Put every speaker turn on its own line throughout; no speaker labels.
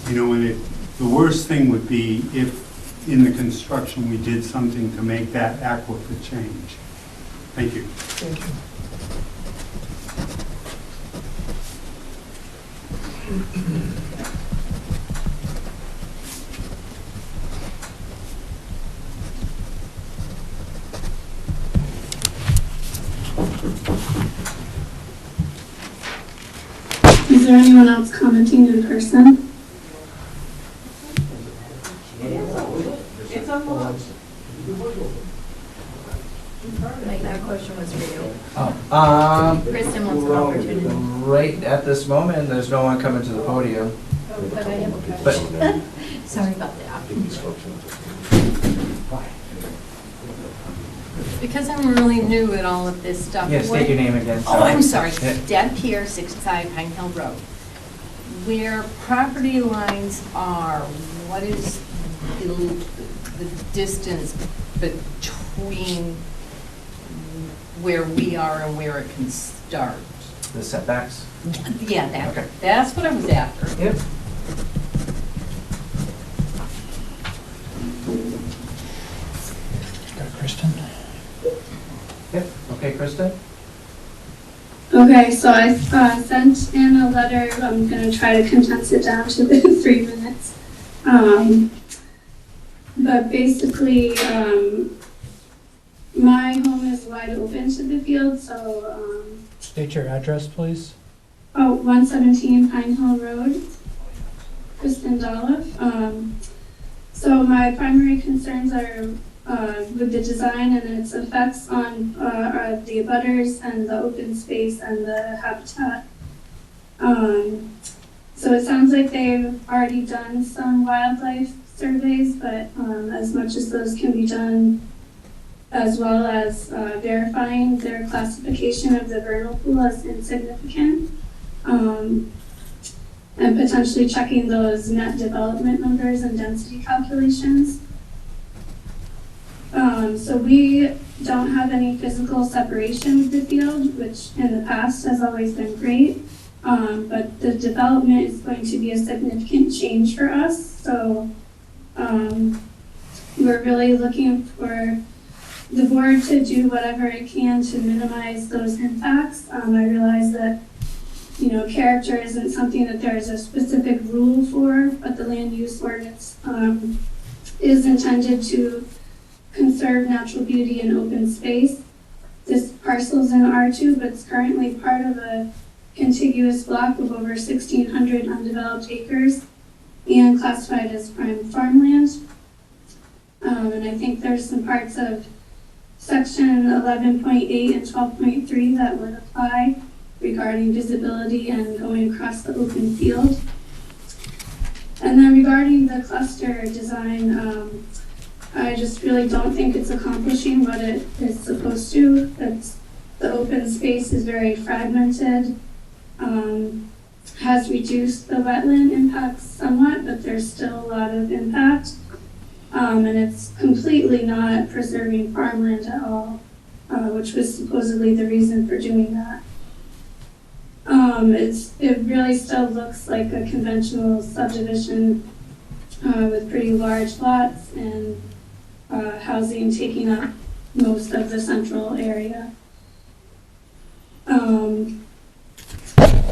You know, and the worst thing would be if in the construction we did something to make that aquifer change. Thank you.
Thank you.
Is there anyone else commenting in person?
It's unlocked.
Like, that question was for you.
Oh,
Kristen wants an opportunity.
right at this moment, there's no one coming to the podium.
Oh, but I have a
But
question. Sorry about that. Because I'm really new at all of this stuff.
yeah, state your name again.
Oh, I'm sorry.
Yeah.
Deb Pierre, 65 Pine Hill Road. Where property lines are, what is the distance between where we are and where it can start?
The setbacks.
Yeah,
Okay.
that's what I was after.
Yep.
Got Kristen?
Yep. Okay, Kristen?
Okay, so I sent in a letter. I'm going to try to condense it down to 3 minutes. But basically, my home is wide open to the field, so,
State your address, please.
117 Pine Hill Road, Kristen Dolliff. So my primary concerns are with the design and its effects on the abutters and the open space and the habitat. So it sounds like they've already done some wildlife surveys, but as much as those can be done, as well as verifying their classification of the vernal pool as insignificant, and potentially checking those net development numbers and density calculations. So we don't have any physical separation with the field, which in the past has always been great. But the development is going to be a significant change for us. So we're really looking for the board to do whatever it can to minimize those impacts. I realize that, you know, character isn't something that there's a specific rule for, but the land use ordinance is intended to conserve natural beauty and open space. This parcel's in R2, but it's currently part of a contiguous block of over 1,600 undeveloped acres and classified as prime farmland. And I think there's some parts of section 11.8 and 12.3 that would apply regarding visibility and going across the open field. And then regarding the cluster design, I just really don't think it's accomplishing what it is supposed to. The open space is very fragmented, has reduced the wetland impacts somewhat, but there's still a lot of impact. And it's completely not preserving farmland at all, which was supposedly the reason for doing that. It really still looks like a conventional subdivision with pretty large lots and housing taking up most of the central area.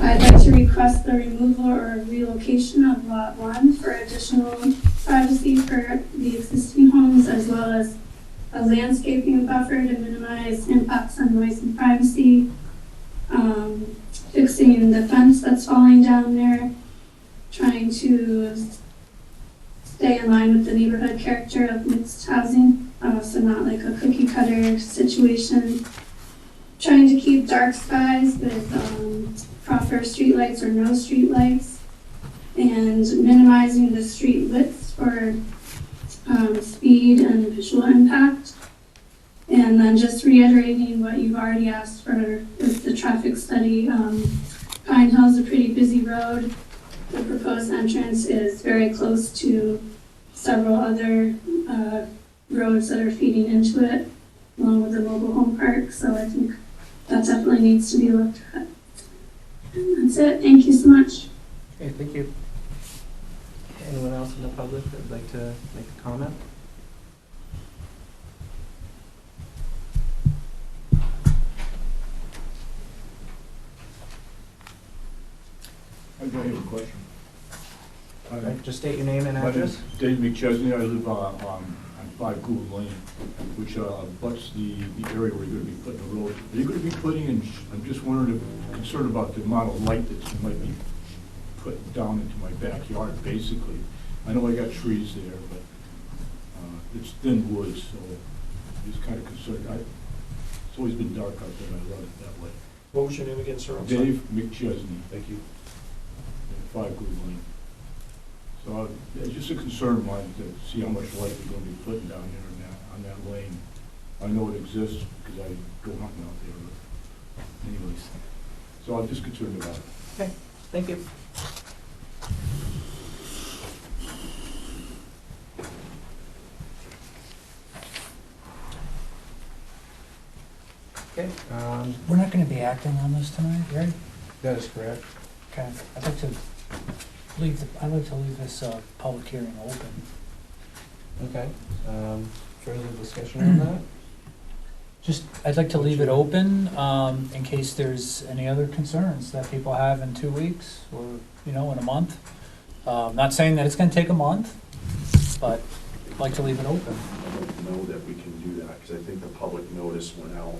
I'd like to request the removal or relocation of Lot 1 for additional privacy for the existing homes, as well as a landscaping buffer to minimize impacts on noise and privacy. Fixing the fence that's falling down there, trying to stay in line with the neighborhood character of mixed housing, so not like a cookie cutter situation. Trying to keep dark skies with proper streetlights or no streetlights, and minimizing the street widths for speed and visual impact. And then just reiterating what you've already asked for with the traffic study. Pine Hill's a pretty busy road. The proposed entrance is very close to several other roads that are feeding into it, along with the mobile home park. So I think that definitely needs to be looked at. And that's it. Thank you so much.
Okay, thank you. Anyone else in the public that would like to make a comment?
I have a question.
All right, just state your name and
My name
address.
is Dave McChesney. I live on 5 Gould Lane, which butts the area where you're going to be putting the road. Are you going to be putting in, I'm just wondering, concerned about the amount of light that you might be putting down into my backyard, basically. I know I got trees there, but it's thin woods, so I'm just kind of concerned. It's always been dark out there, and I love it that way.
What was your name again, sir? I'm sorry.
Dave McChesney,
Thank you.
5 Gould Lane. So it's just a concern of mine to see how much light we're going to be putting down there on that lane. I know it exists because I go hunting out there, but anyways. So I'm just concerned about it.
Okay, thank you. Okay,
We're not gonna be acting on this tonight, right?
that is correct.
Okay, I'd like to leave this, public hearing open.
Okay, further discussion on that?
Just, I'd like to leave it open, in case there's any other concerns that people have in 2 weeks, or, in a month. Not saying that it's gonna take a month, but I'd like to leave it open.
I don't know that we can do that, because I think the public notice went out,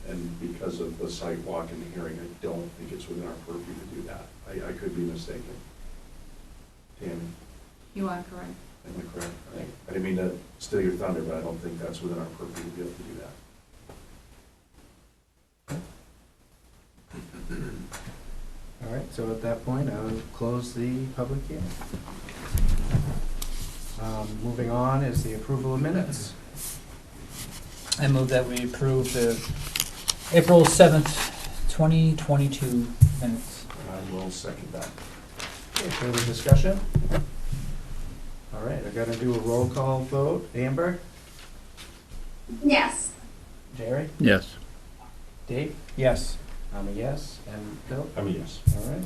and because of the sidewalk and the hearing, I don't think it's within our purview to do that. I could be mistaken. Tammy,
You are correct.
am I correct? I didn't mean to steal your thunder, but I don't think that's within our purview to be able to do that.
All right, so at that point, I would close the public hearing. Moving on is the approval of minutes.
I move that we approve the April 7th, 2022 minutes.
I will second that.
Okay, further discussion? All right, I gotta do a roll call vote. Amber?
Yes.
Jerry?
Yes.
Dave?
Yes.
I'm a yes, and Bill?
I mean, yes.
All right.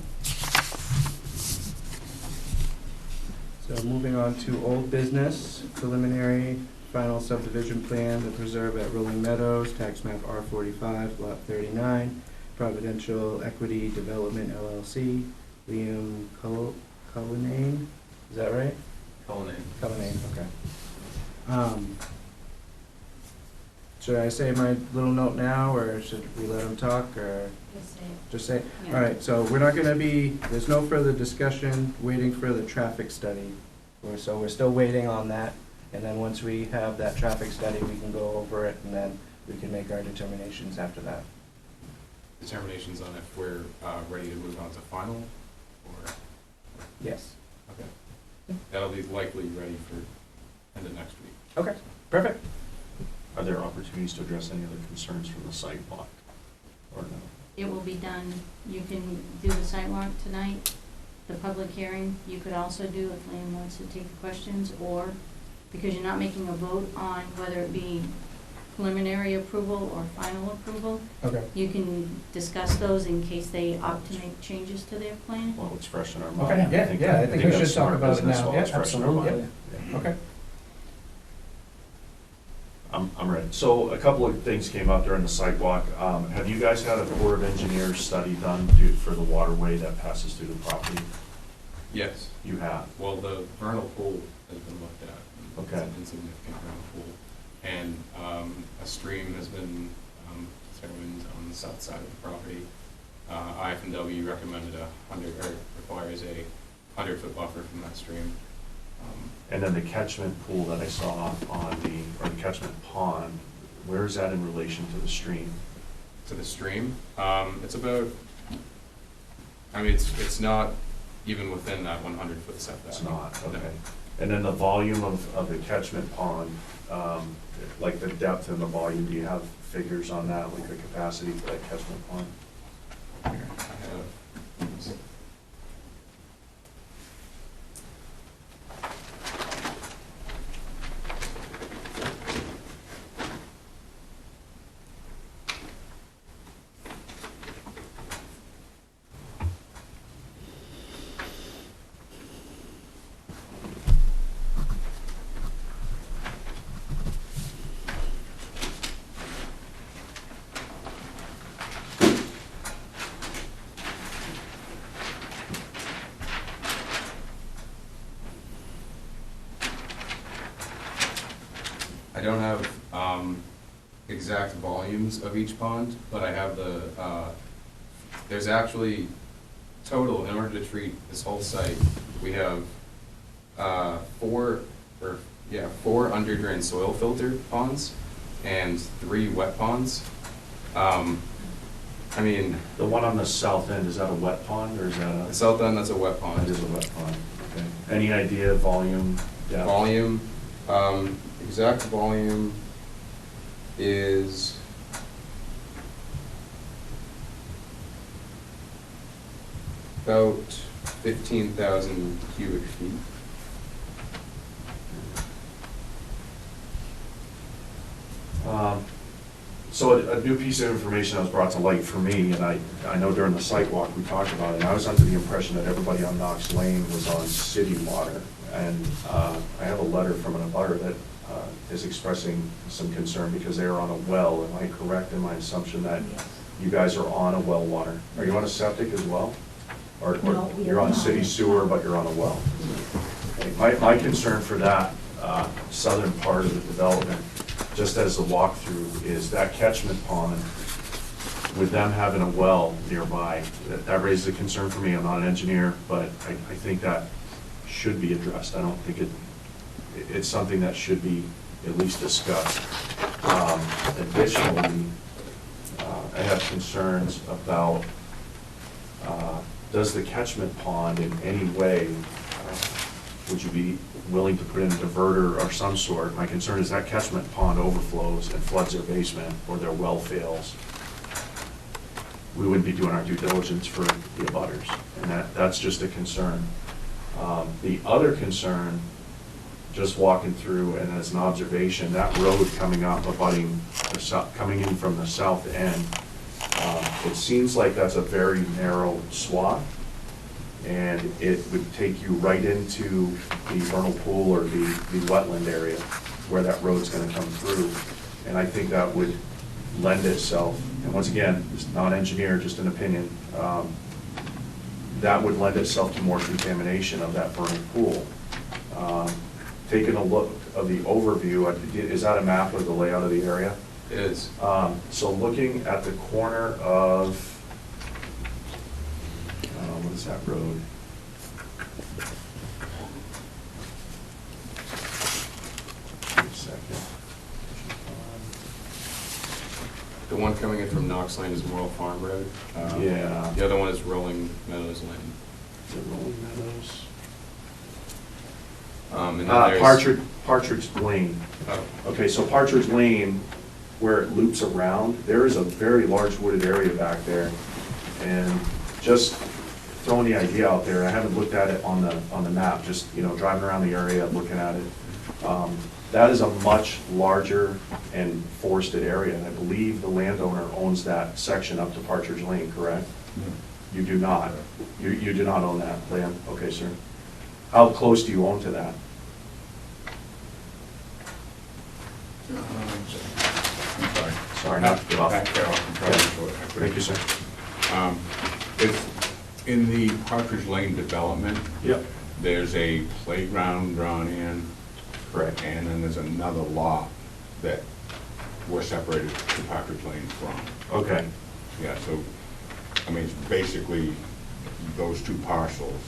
So moving on to old business, preliminary final subdivision plan to preserve at Rolling Meadows, tax map R45, lot 39, Providential Equity Development LLC, Liam Cullinane, is that right? Cullinane, okay. Should I say my little note now, or should we let him talk, or
Just say it.
just say?
Yeah.
All right, so we're not gonna be, there's no further discussion, waiting for the traffic study. So we're still waiting on that, and then once we have that traffic study, we can go over it, and then we can make our determinations after that.
Determinations on if we're ready to move on to final, or,
Yes.
okay. That'll be likely ready for end of next week.
Okay, perfect.
Are there opportunities to address any other concerns from the sidewalk, or no?
It will be done. You can do the sidewalk tonight, the public hearing. You could also do, if Liam wants to take the questions, or, because you're not making a vote on whether it be preliminary approval or final approval,
Okay.
you can discuss those in case they opt to make changes to their plan.
Well, it's fresh in our
Okay,
mind.
I think we
that's
should talk
smart
about it
business
now.
while
Yeah,
it's fresh in our
absolutely.
mind. Yeah.
Okay.
I'm ready. So a couple of things came up during the sidewalk. Have you guys had a Corps of Engineers study done for the waterway that passes through the property?
Yes,
You have?
well, the vernal pool has been looked at.
Okay.
It's an insignificant vernal pool. And a stream has been determined on the south side of the property. IF&W recommended requires a 100-foot buffer from that stream.
And then the catchment pool that I saw on or the catchment pond, where is that in relation to the stream?
To the stream, it's about, I mean, it's not even within that 100-foot setback.
It's not,
No.
okay. And then the volume of the catchment pond, like the depth and the volume, do you have figures on that, like the capacity for that catchment pond?
I have, don't have exact volumes of each pond, but I have the, there's actually total, in order to treat this whole site, we have four under drain soil filter ponds and 3 wet ponds. I mean,
The one on the south end, is that a wet pond, or is that
the south end, that's a wet
That
pond.
is a wet pond, okay. Any idea volume, depth?
Volume, exact volume is about 15,000 cubic feet.
So a new piece of information that was brought to light for me, and I know during the site walk we talked about it, and I was under the impression that everybody on Knox Lane was on city water. And I have a letter from an abutter that is expressing some concern because they are on a well. Am I correct in my assumption that you guys are on a well water? Are you on a septic as well? Or
No, we
you're
are
on
not.
city sewer, but you're on a well? Okay, my concern for that southern part of the development, just as the walkthrough, is that catchment pond, with them having a well nearby, that raises a concern for me. I'm not an engineer, but I think that should be addressed. I don't think it's something that should be at least discussed. Additionally, I have concerns about, does the catchment pond in any way, would you be willing to put in a diverter of some sort? My concern is that catchment pond overflows and floods their basement, or their well fails. We wouldn't be doing our due diligence for the abutters, and that's just a concern. The other concern, just walking through and as an observation, that road coming up, coming in from the south end, it seems like that's a very narrow swath, and it would take you right into the vernal pool or the wetland area where that road's gonna come through. And I think that would lend itself, and once again, it's not engineer, just an opinion, that would lend itself to more contamination of that vernal pool. Taking a look of the overview, is that a map of the layout of the area?
It is.
So looking at the corner of, what is that road? Wait a second.
The one coming in from Knox Lane is Morrill Farm Road.
Yeah.
The other one is Rolling Meadows Lane.
Is it Rolling Meadows?
And then there's-
Partridge Lane.
Oh,
Okay, so Partridge Lane, where it loops around, there is a very large wooded area back there. And just throwing the idea out there, I haven't looked at it on the map, just, driving around the area, looking at it. That is a much larger and forested area, and I believe the landowner owns that section up to Partridge Lane, correct? You do not? You do not own that land? Okay, sir. How close do you own to that?
I'm sorry.
Sorry, not to get off.
Back there, I'm trying to show it.
Thank you, sir.
It's in the Partridge Lane development,
Yep.
there's a playground drawn in,
Correct.
and then there's another lot that we're separated to Partridge Lane from.
Okay,
Yeah, so, I mean, it's basically those two parcels.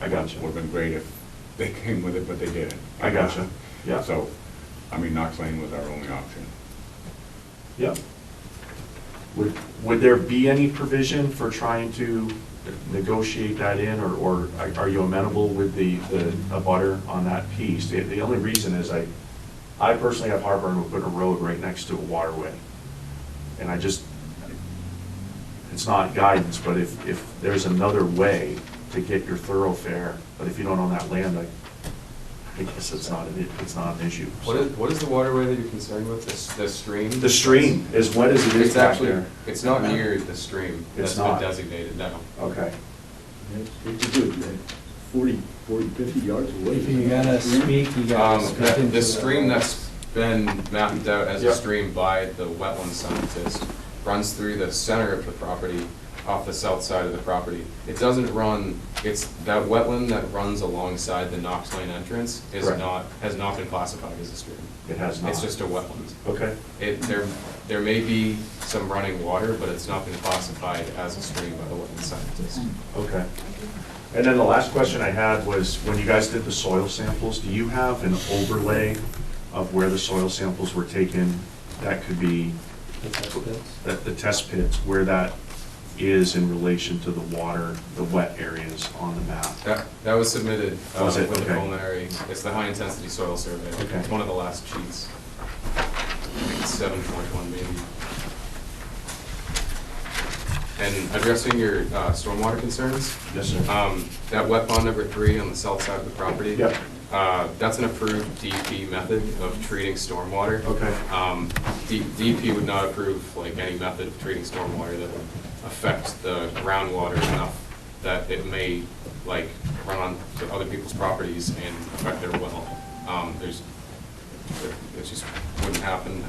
I got you.
Would've been great if they came with it, but they didn't.
I got you. Yeah.
So, I mean, Knox Lane was our only option.
Yep. Would there be any provision for trying to negotiate that in, or are you amenable with the abutter on that piece? The only reason is I personally have heartburn with putting a road right next to a waterway. And it's not guidance, but if there's another way to get your thoroughfare, but if you don't own that land, I guess it's not an issue.
What is the waterway that you're concerned with? The stream?
The stream, as wet as it is
It's
back
actually,
there.
it's not near the stream.
It's
That's
not.
been designated, no.
Okay.
It's good, 40, 50 yards away.
If you gotta speak, you gotta speak into
The stream that's been mapped out as a
Yep.
stream by the wetland scientist runs through the center of the property, off the south side of the property. It doesn't run It's, that wetland that runs alongside the Knox Lane entrance is
Correct.
has not been classified as a stream.
It has not.
It's just a wetland.
Okay,
There may be some running water, but it's not been classified as a stream by the wetland scientist.
okay. And then the last question I had was, when you guys did the soil samples, do you have an overlay of where the soil samples were taken? That could be,
The test pits.
the test pits, where that is in relation to the water, the wet areas on the map?
That was submitted
Was it?
with the
Okay.
preliminary, it's the high-intensity soil survey.
Okay.
It's one of the last sheets. I think it's 7.1 maybe. And addressing your stormwater concerns,
Yes, sir.
that wet pond number 3 on the south side of the property.
Yep.
That's an approved DEP method of treating stormwater.
Okay,
DEP would not approve like any method of treating stormwater that would affect the groundwater enough that it may like run on to other people's properties and affect their well. It just wouldn't happen.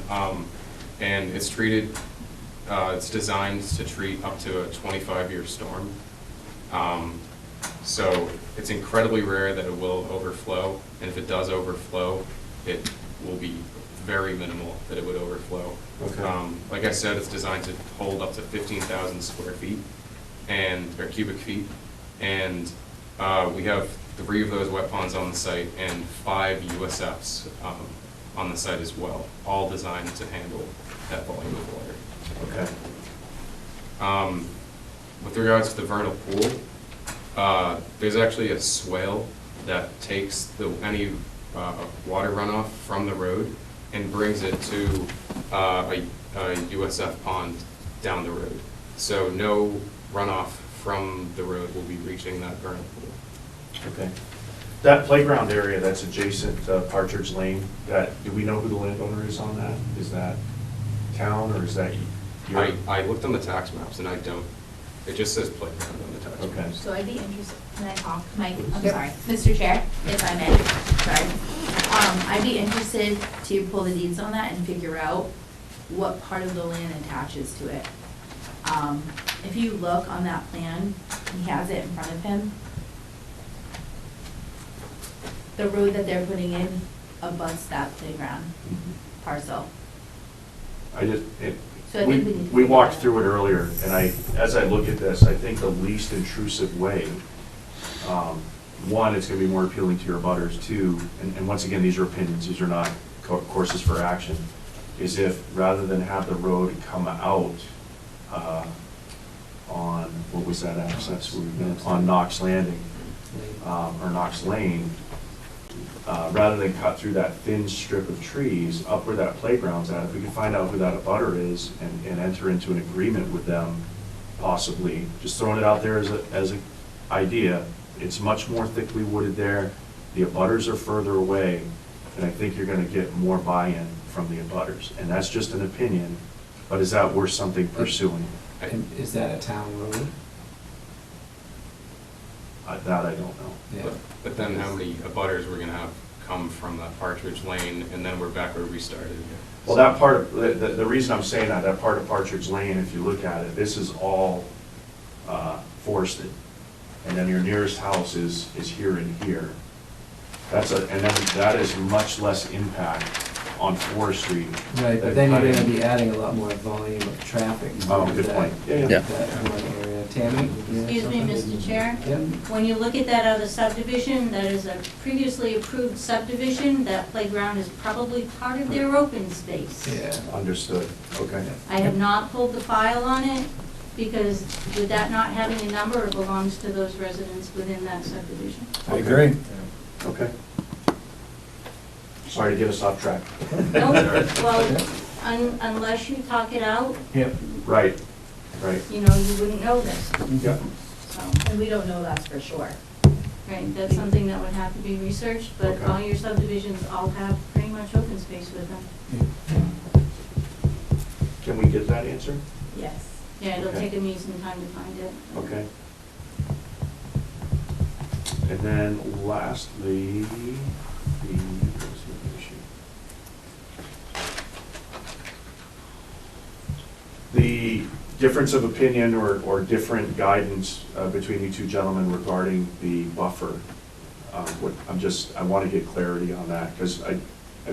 And it's treated, it's designed to treat up to a 25-year storm. So it's incredibly rare that it will overflow, and if it does overflow, it will be very minimal that it would overflow.
okay.
Like I said, it's designed to hold up to 15,000 square feet or cubic feet, and we have 3 of those wet ponds on the site and 5 USFs on the site as well, all designed to handle that volume of water.
Okay,
With regards to the vernal pool, there's actually a swale that takes any water runoff from the road and brings it to a USF pond down the road. So no runoff from the road will be reaching that vernal pool.
okay. That playground area that's adjacent to Partridge Lane, do we know who the landowner is on that? Is that town or is that your?
I looked on the tax maps and I don't, it just says playground on the tax maps.
Okay.
So I'd be interested, can I talk, Mike? I'm sorry, Mr. Chair, if I may, sorry. I'd be interested to pull the deeds on that and figure out what part of the land attaches to it. If you look on that plan, he has it in front of him. The road that they're putting in abuts that playground parcel.
I just,
So I think we need to
we
figure
walked
that
through it
out.
earlier, and as I look at this, I think the least intrusive way, one, it's gonna be more appealing to your abutters. 2, and once again, these are opinions, these are not courses for action, is if, rather than have the road come out on, what was that access, on Knox Landing, or Knox Lane, rather than cut through that thin strip of trees up where that playground's at, if we can find out who that abutter is and enter into an agreement with them, possibly, just throwing it out there as an idea, it's much more thickly wooded there, the abutters are further away, and I think you're gonna get more buy-in from the abutters, and that's just an opinion, but is that worth something pursuing?
And is that a town road?
That I don't know.
Yeah.
But then how many abutters we're gonna have come from that Partridge Lane, and then we're back where we started?
Well, that part of, the reason I'm saying that part of Partridge Lane, if you look at it, this is all forested. And then your nearest house is here and here. And then that is much less impact on forestry.
Right, but then you're gonna be adding a lot more volume of traffic.
Oh,
into
good
that-
point. Yeah.
That one area. Tammy? you have
Excuse me,
something?
Mr. Chair.
Yeah.
When you look at that other subdivision, that is a previously approved subdivision, that playground is probably part of their open space.
Yeah.
Understood, okay.
I have not pulled the file on it, because with that not having a number, it belongs to those residents within that subdivision.
I agree.
Okay. Sorry to get us off track.
No, well, unless you talk it out,
Right,
you know, you wouldn't know this,
yeah.
so.
And we don't know that's for sure.
Right, that's something that would have to be researched, but
Okay.
all your subdivisions all have pretty much open space with them.
Can we get that answer?
Yes.
Yeah, it'll
Okay.
take me some time to find it.
Okay. And then lastly, the difference of opinion or different guidance between you two gentlemen regarding the buffer. I want to get clarity on that, because I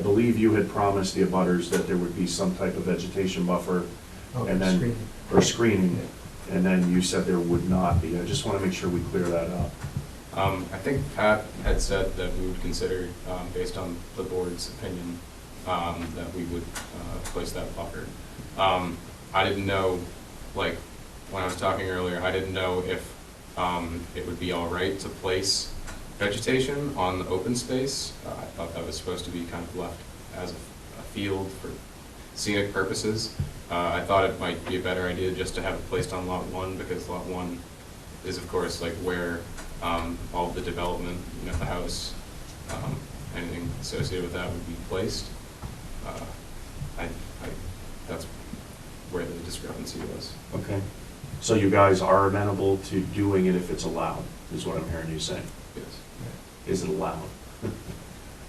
believe you had promised the abutters that there would be some type of vegetation buffer, and then,
screening.
or screening, and then you said there would not be. I just want to make sure we clear that up.
I think Pat had said that we would consider, based on the board's opinion, that we would place that buffer. I didn't know, like, when I was talking earlier, I didn't know if it would be all right to place vegetation on the open space. I thought that was supposed to be kind of left as a field for scenic purposes. I thought it might be a better idea just to have it placed on Lot 1, because Lot 1 is, of course, like where all of the development, you know, the house, anything associated with that would be placed. That's where the discrepancy was.
Okay. So you guys are amenable to doing it if it's allowed, is what I'm hearing you say.
Yes.
Is it allowed?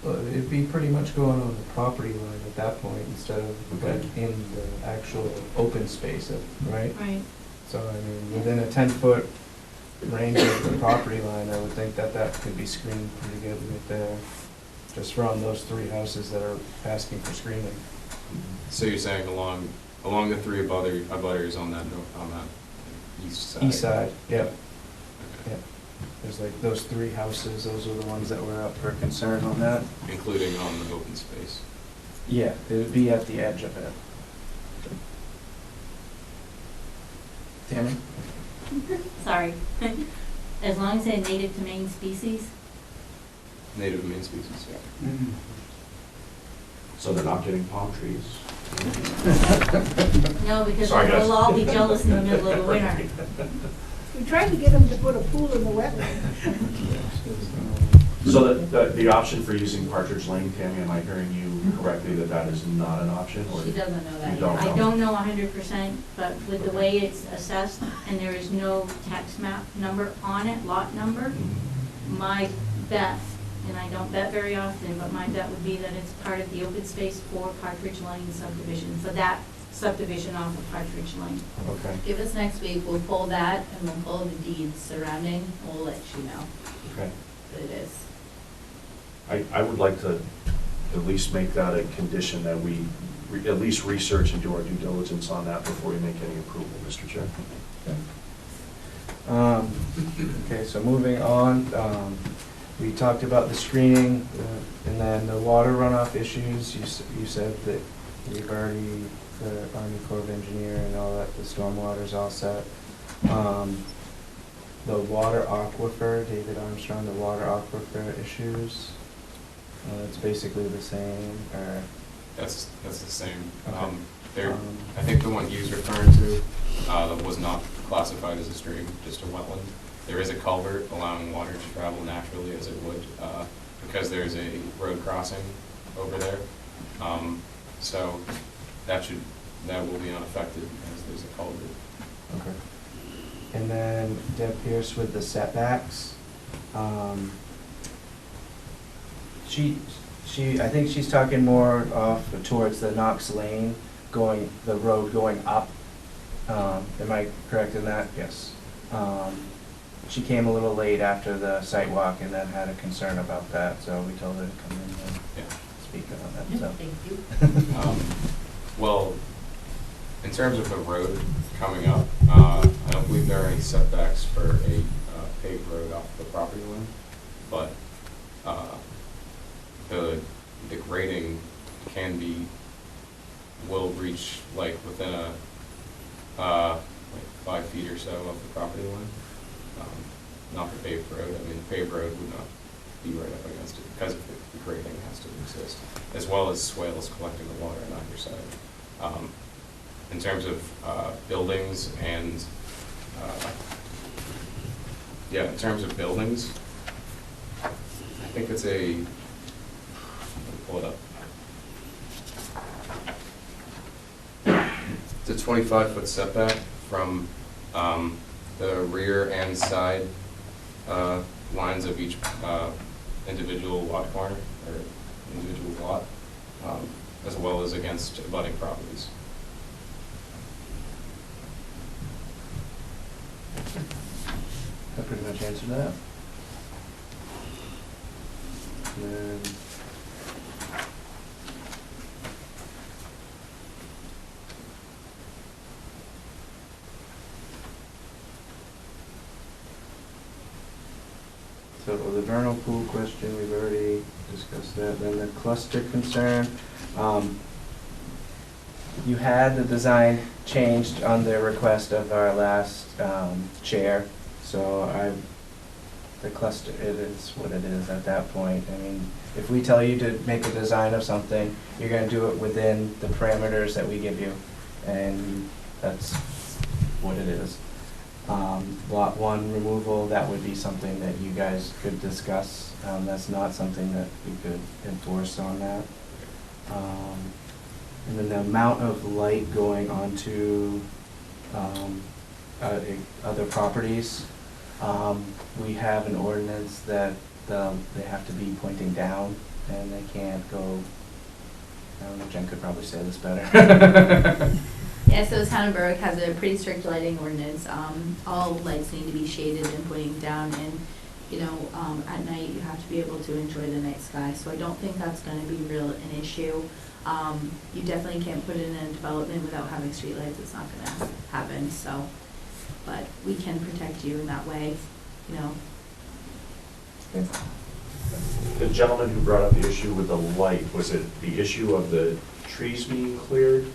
Well, it'd be pretty much going on the property line at that point instead of
Okay.
like in the actual open space, right?
Right.
So, I mean, within a 10-foot range of the property line, I would think that that could be screened pretty good right there, just from those 3 houses that are asking for screening.
So you're saying along the 3 abutters on that east side?
East side, yep.
Okay.
Yep. There's like those 3 houses, those are the ones that were up for concern on that.
Including on the open space?
Yeah, it would be at the edge of it. Tammy?
Sorry. As long as they're native to Maine species,
Native Maine species, yeah.
So they're not getting palm trees?
no, because
Sorry, guys.
we'll all be jealous in the middle of the winter.
We tried to get them to put a pool in the wetland.
So the option for using Partridge Lane, Tammy, am I hearing you correctly that that is not an option? Or
She doesn't know that
you
yet.
don't
I
know?
don't know 100%, but with the way it's assessed and there is no tax map number on it, lot number,
Mhm.
my bet, and I don't bet very often, but my bet would be that it's part of the open space for Partridge Lane subdivision, for that subdivision off of Partridge Lane.
Okay,
Give us next week, we'll pull that and we'll pull the deeds surrounding, we'll let you know
okay.
that it is.
I would like to at least make that a condition that we at least research and do our due diligence on that before we make any approval, Mr. Chair.
Okay, so moving on, we talked about the screening, and then the water runoff issues. You said that we've already, the Army Corps of Engineer and all that, the stormwater's all set. The water aquifer, David Armstrong, the water aquifer issues, it's basically the same, or?
That's the same.
Okay.
I think the one he was referring to that was not classified as a stream, just a wetland. There is a culvert allowing water to travel naturally as it would, because there's a road crossing over there. So that will be unaffected as there's a culvert.
Okay. And then Deb Pierce with the setbacks. I think she's talking more off towards the Knox Lane, the road going up. Am I correct in that? Yes. She came a little late after the site walk and then had a concern about that, so we told her to come in and
Yeah.
speak on that, so.
Thank you.
Well, in terms of the road coming up, I don't believe there are any setbacks for a paved road off the property line, but the grading will reach like within like 5 feet or so of the property line. Not the paved road. I mean, the paved road would not be right up against it because of the grading has to exist, as well as swales collecting the water on either side. In terms of buildings and, in terms of buildings, I think it's let me pull it up. It's a 25-foot setback from the rear and side lines of each individual lot corner or individual lot, as well as against abutting properties.
pretty much answered that. And then so the vernal pool question, we've already discussed that. Then the cluster concern, you had the design changed on the request of our last chair, so the cluster, it is what it is at that point. I mean, if we tell you to make a design of something, you're gonna do it within the parameters that we give you, and that's what it is. Lot 1 removal, that would be something that you guys could discuss. That's not something that we could enforce on that. And then the amount of light going onto other properties, we have an ordinance that they have to be pointing down, and they can't go, I don't know, Jen could probably say this better.
Yeah, so the town of Berwick has a pretty strict lighting ordinance. All lights need to be shaded and pointing down, and, you know, at night you have to be able to enjoy the night sky. So I don't think that's gonna be an issue. You definitely can't put it in a development without having streetlights. It's not gonna happen, so. But we can protect you in that way, you know.
The gentleman who brought up the issue with the light, was it the issue of the trees being cleared,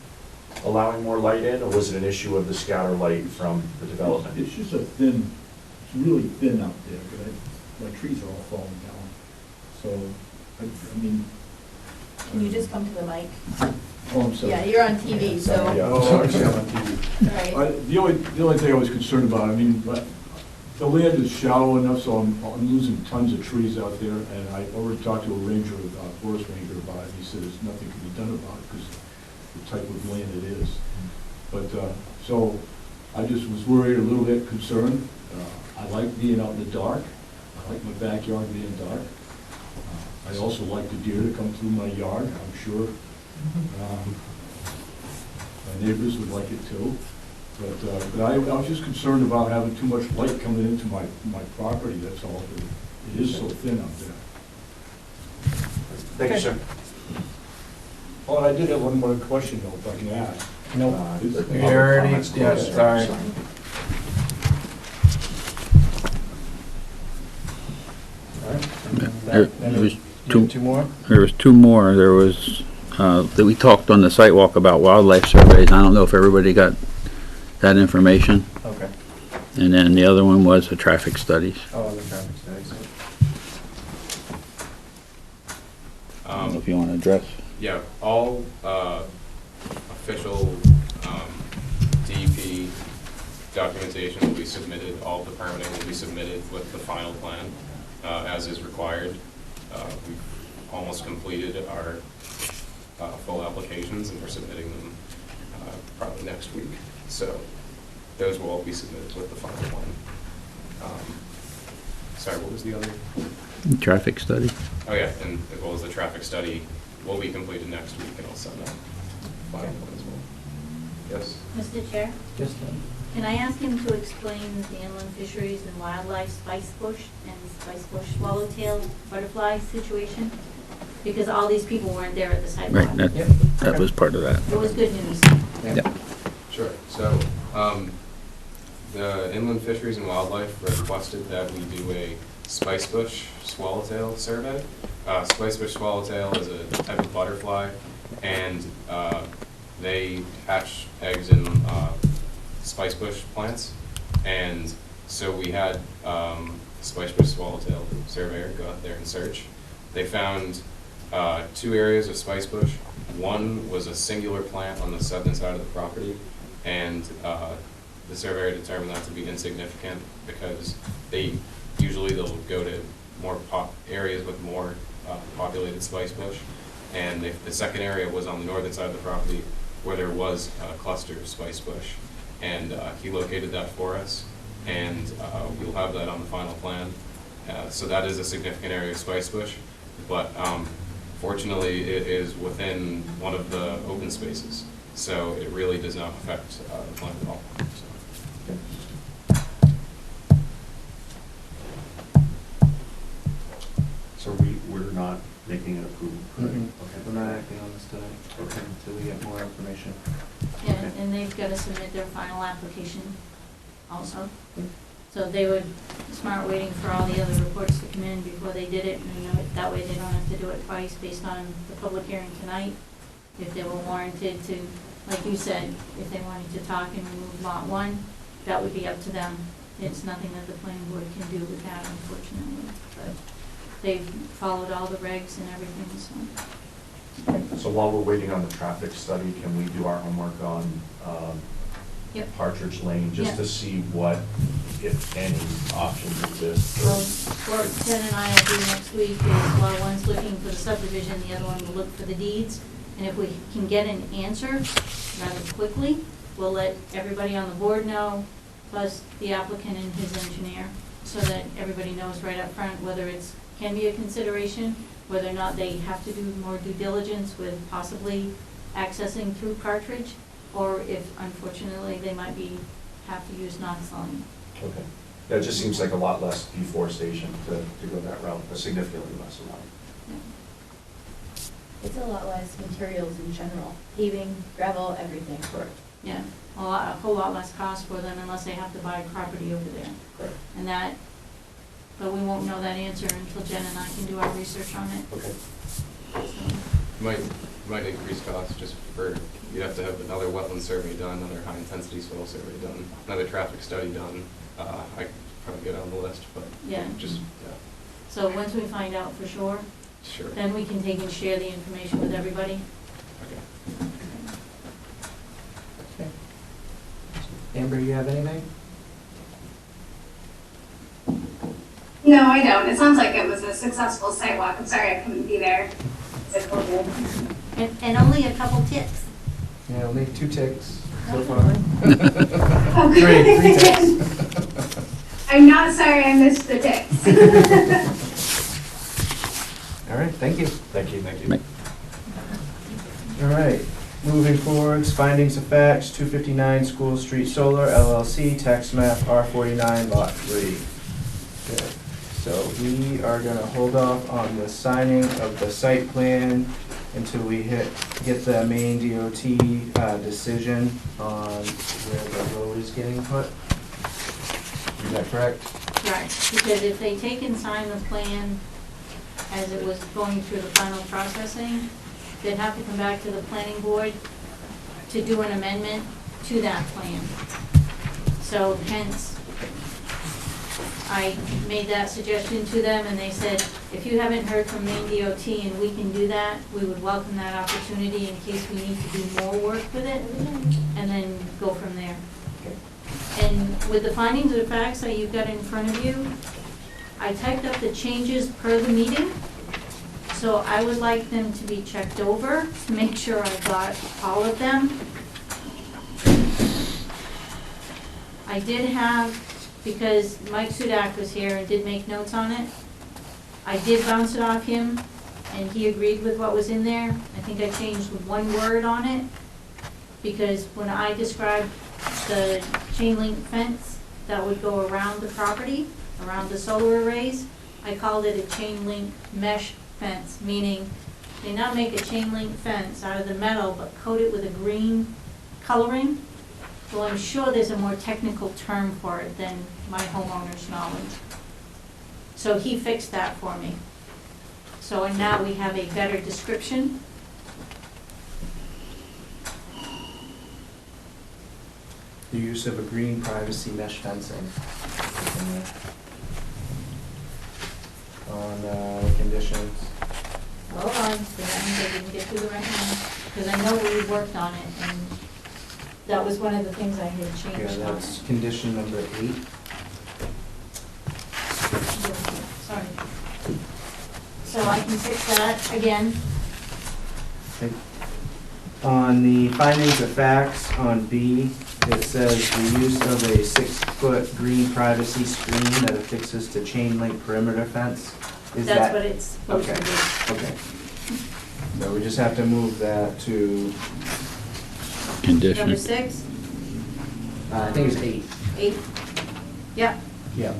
allowing more light in, or was it an issue of the scatter light from the development?
It's just it's really thin out there, but my trees are all falling down. So, I mean.
Can you just come to the mic?
Oh, I'm sorry.
Yeah, you're on TV, so.
Yeah,
Oh, actually, I'm on TV.
Right.
The only thing I was concerned about, I mean, the land is shallow enough, so I'm losing tons of trees out there, and I already talked to a ranger, forest ranger about it. He said there's nothing can be done about it because the type of land it is. But, so I just was worried, a little bit concerned. I like being out in the dark. I like my backyard being dark. I also like the deer to come through my yard, I'm sure. My neighbors would like it too. But I was just concerned about having too much light coming into my property, that's all. It is so thin out there.
Thank you, sir.
Oh, I did have one more question though, if I can ask.
Nope.
Is-
We already, yeah, sorry.
There was
Two more?
There was two more. There was, that we talked on the sidewalk about wildlife surveys. I don't know if everybody got that information.
Okay.
And then the other one was the traffic studies.
Oh, the traffic studies.
I don't know if you want to address.
Yeah, all official DEP documentation will be submitted, all the permitting will be submitted with the final plan as is required. We've almost completed our full applications and we're submitting them probably next week. So those will all be submitted with the final plan. Sorry, what was the other?
Traffic study.
Oh yeah, and as well as the traffic study will be completed next week and I'll send out final one as well. Yes?
Mr. Chair,
Yes, ma'am.
can I ask him to explain the inland fisheries and wildlife spice bush and spice bush swallowtail butterfly situation? Because all these people weren't there at the sidewalk.
Right, that was part of that.
It was good news.
Yeah.
Sure. So, the Inland Fisheries and Wildlife requested that we do a spicebush swallowtail survey. Spicebush swallowtail is a type of butterfly, and they hatch eggs in spicebush plants. And so we had spicebush swallowtail surveyor go out there and search. They found 2 areas of spicebush. One was a singular plant on the southern side of the property, and the surveyor determined that to be insignificant because they'll go to more areas with more populated spicebush, and the second area was on the northern side of the property where there was a cluster of spicebush, and he located that for us, and we'll have that on the final plan. So that is a significant area of spicebush, but fortunately it is within one of the open spaces, so it really does not affect the plan at all. So.
we're not making an approval, correct?
Mhm.
Okay.
We're not acting on this tonight,
Okay.
until we get more information.
Yeah,
Okay.
and they've got to submit their final application also.
Mm.
So they would, smart waiting for all the other reports to come in before they did it, and you know, that way they don't have to do it twice based on the public hearing tonight. If they were warranted to, like you said, if they wanted to talk and remove lot one, that would be up to them. It's nothing that the planning board can do with that, unfortunately, but they've followed all the regs and everything, so.
So while we're waiting on the traffic study, can we do our homework on
Yep.
Partridge Lane, just to see what, if any, options exist?
Well, what Jen and I will do next week is, while one's looking for the subdivision, the other one will look for the deeds. And if we can get an answer rather quickly, we'll let everybody on the board know, plus the applicant and his engineer, so that everybody knows right up front whether it's, can be a consideration, whether or not they have to do more due diligence with possibly accessing through Partridge, or if unfortunately they might have to use Knox Lane.
Okay. That just seems like a lot less deforestation to go that route, a significantly less amount.
It's a lot less materials in general, paving, gravel, everything.
Correct.
Yeah, a whole lot less cost for them unless they have to buy property over there.
Correct.
And that, but we won't know that answer until Jen and I can do our research on it.
Okay.
So,
Might increase costs just for, you'd have to have another wetland survey done, another high-intensity soil survey done, another traffic study done. I could probably get on the list, but
Yeah.
just,
So once we find out for sure,
sure.
then we can take and share the information with everybody.
Okay.
Okay. Amber, you have anything?
No, I don't. It sounds like it was a successful sidewalk. I'm sorry I couldn't be there. It's a COVID.
And only a couple tips.
Yeah, only 2 ticks so far.
Okay.
Three ticks.
I'm not sorry I missed the ticks.
All right, thank you.
Thank you, thank you.
Right.
All right, moving forwards, findings of facts, 259 School Street Solar LLC, tax map R49, lot 3. Okay, so we are gonna hold off on the signing of the site plan until we get the main DOT decision on where the road is getting put. Is that correct?
Right, because if they take and sign the plan as it was going through the final processing, they'd have to come back to the planning board to do an amendment to that plan. So hence, I made that suggestion to them, and they said, if you haven't heard from Maine DOT and we can do that, we would welcome that opportunity in case we need to do more work with it, and then go from there. And with the findings of facts that you've got in front of you, I typed up the changes per the meeting, so I would like them to be checked over to make sure I got all of them. I did have, because Mike Sudak was here and did make notes on it, I did bounce it off him, and he agreed with what was in there. I think I changed one word on it, because when I described the chain link fence that would go around the property, around the solar arrays, I called it a chain link mesh fence, meaning they now make a chain link fence out of the metal but coat it with a green coloring. Well, I'm sure there's a more technical term for it than my homeowner's knowledge. So he fixed that for me. So and now we have a better description.
The use of a green privacy mesh fencing. On conditions.
Hold on, I didn't get to the right one, because I know we worked on it, and that was one of the things I had
Yeah,
changed on
that's
it.
condition number 8.
Sorry. So I can fix that again.
Okay. On the findings of facts on B, it says the use of a 6-foot green privacy screen that affixes to chain link perimeter fence. Is
That's
that?
what it's supposed to be.
Okay. So we just have to move that to,
Condition.
Number 6?
I think it's 8.
8? Yep.
Yeah.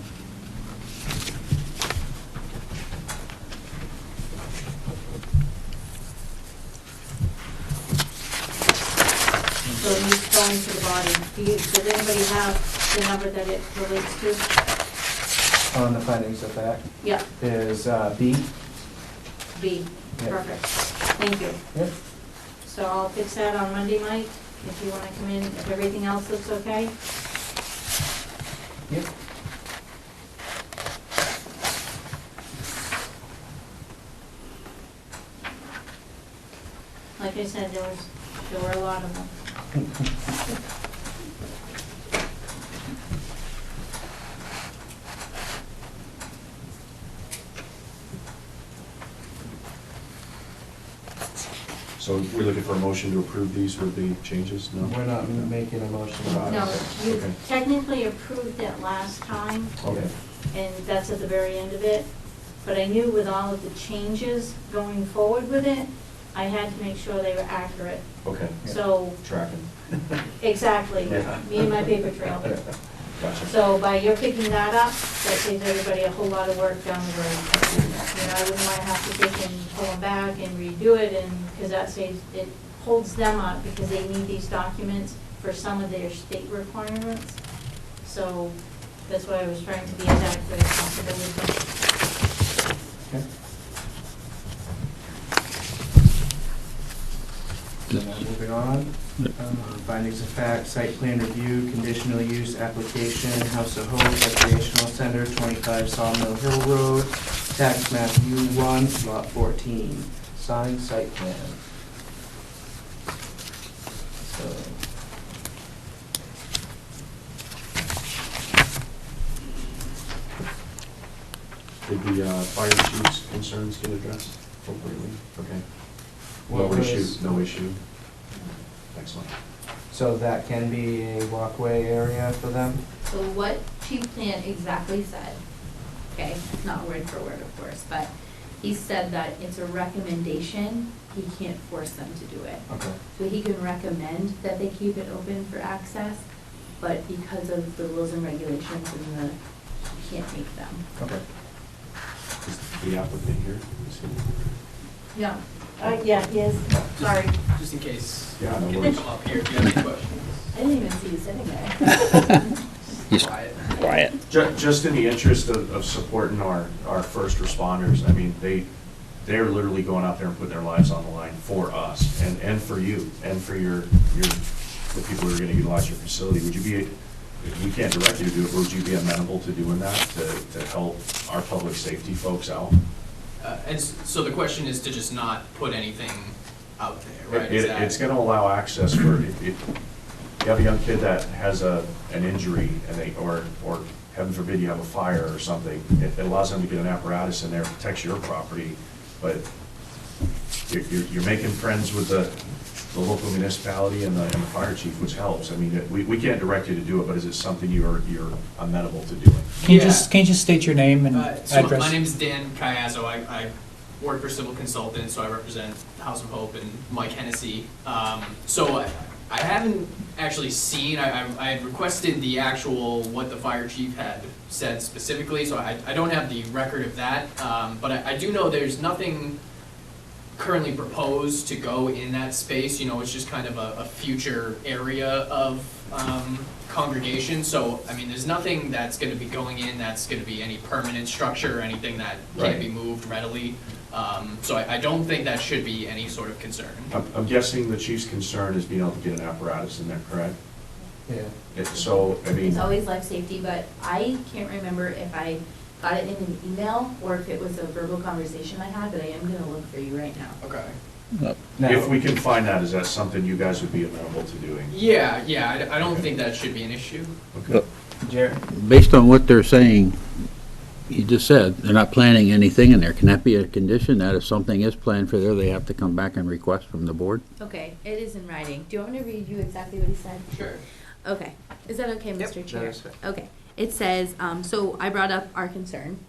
going to the body. Does anybody have the number that it relates to?
On the findings of fact
Yeah,
is B.
B,
Yep.
perfect, thank you.
Yep.
So I'll fix that on Monday, Mike, if you wanna come in, if everything else looks okay.
Yep.
Like I said, there were a lot of them.
So we're looking for a motion to approve these with the changes? No?
We're not making a motion about it.
No, you
Okay.
technically approved it last time,
Okay.
and that's at the very end of it. But I knew with all of the changes going forward with it, I had to make sure they were accurate.
Okay.
So,
Tracking.
exactly,
Yeah.
me and my paper trail.
Gotcha.
So by your picking that up, that saves everybody a whole lot of work down the road. You know, I wouldn't want to have to take and pull them back and redo it, and, because that saves, it holds them up, because they need these documents for some of their state requirements. So that's why I was trying to be as accurate as possible with them.
Okay. And then moving on, findings of fact, site plan review, conditional use application, House of Hope Recreational Center, 25 Sawmill Hill Road, tax map U1, lot 14, signed site plan. So,
Did the fire chief's concerns get addressed appropriately? Okay.
What
No
was-
issue, no issue. Excellent.
so that can be a walkway area for them?
So what Chief Plan exactly said, okay, not word for word, of course, but he said that it's a recommendation, he can't force them to do it.
Okay.
So he can recommend that they keep it open for access, but because of the rules and regulations and the, he can't make them.
Okay.
Is the applicant here? Is he-
Yeah, yeah, he is, sorry.
Just in case.
Yeah, no
You
worries.
can come up here if you have any questions.
I didn't even see you sitting there.
He's
Quiet.
quiet.
Just in the interest of supporting our first responders, I mean, they're literally going out there and putting their lives on the line for us and for you and for the people who are gonna utilize your facility. Would you be, we can't direct you to do it, but would you be amenable to doing that to help our public safety folks out?
So the question is to just not put anything out there, right? Is that-
It's gonna allow access for, if you have a young kid that has an injury and or heaven forbid you have a fire or something, it allows them to get an apparatus in there, protects your property, but you're making friends with the local municipality and the fire chief, which helps. I mean, we can't direct you to do it, but is it something you're amenable to doing?
Can you
Yeah.
just state your name and
So
address?
my name is Dan Caiazzo. I work for Civil Consultants, so I represent House of Hope and Mike Hennessy. So I haven't actually seen, I had requested the actual, what the fire chief had said specifically, so I don't have the record of that. But I do know there's nothing currently proposed to go in that space. You know, it's just kind of a future area of congregation. So, I mean, there's nothing that's gonna be going in that's gonna be any permanent structure or anything that
Right.
can't be moved readily. So I don't think that should be any sort of concern.
I'm guessing the chief's concern is being able to get an apparatus in there, correct?
Yeah.
So, I mean,
It's always life safety, but I can't remember if I got it in an email or if it was a verbal conversation I had, but I am gonna look for you right now.
Okay.
if we can find that, is that something you guys would be amenable to doing?
Yeah, I don't think that should be an issue.
Okay.
Jared?
Based on what they're saying, you just said, they're not planning anything in there. Can that be a condition that if something is planned for there, they have to come back and request from the board?
Okay, it is in writing. Do you want me to read you exactly what he said?
Sure.
Okay, is that okay,
Yep,
Mr. Chair?
that is fine.
Okay, it says, so I brought up our concern,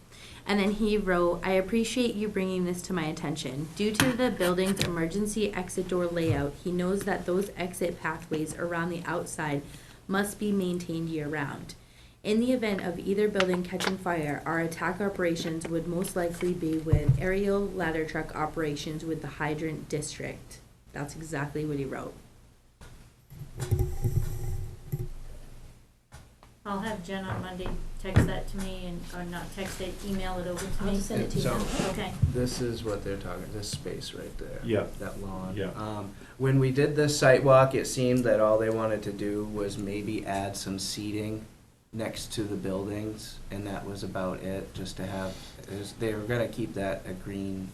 and then he wrote, I appreciate you bringing this to my attention. Due to the building's emergency exit door layout, he knows that those exit pathways around the outside must be maintained year-round. In the event of either building catching fire, our attack operations would most likely be with aerial ladder truck operations with the hydrant district. That's exactly what he wrote.
I'll have Jen on Monday text that to me and, or not text it, email it over to me.
I'll just send it to you
So-
now.
Okay.
This is what they're talking, this space right there.
Yeah.
That lawn.
Yeah.
When we did this site walk, it seemed that all they wanted to do was maybe add some seating next to the buildings, and that was about it, just to have, they were gonna keep that a green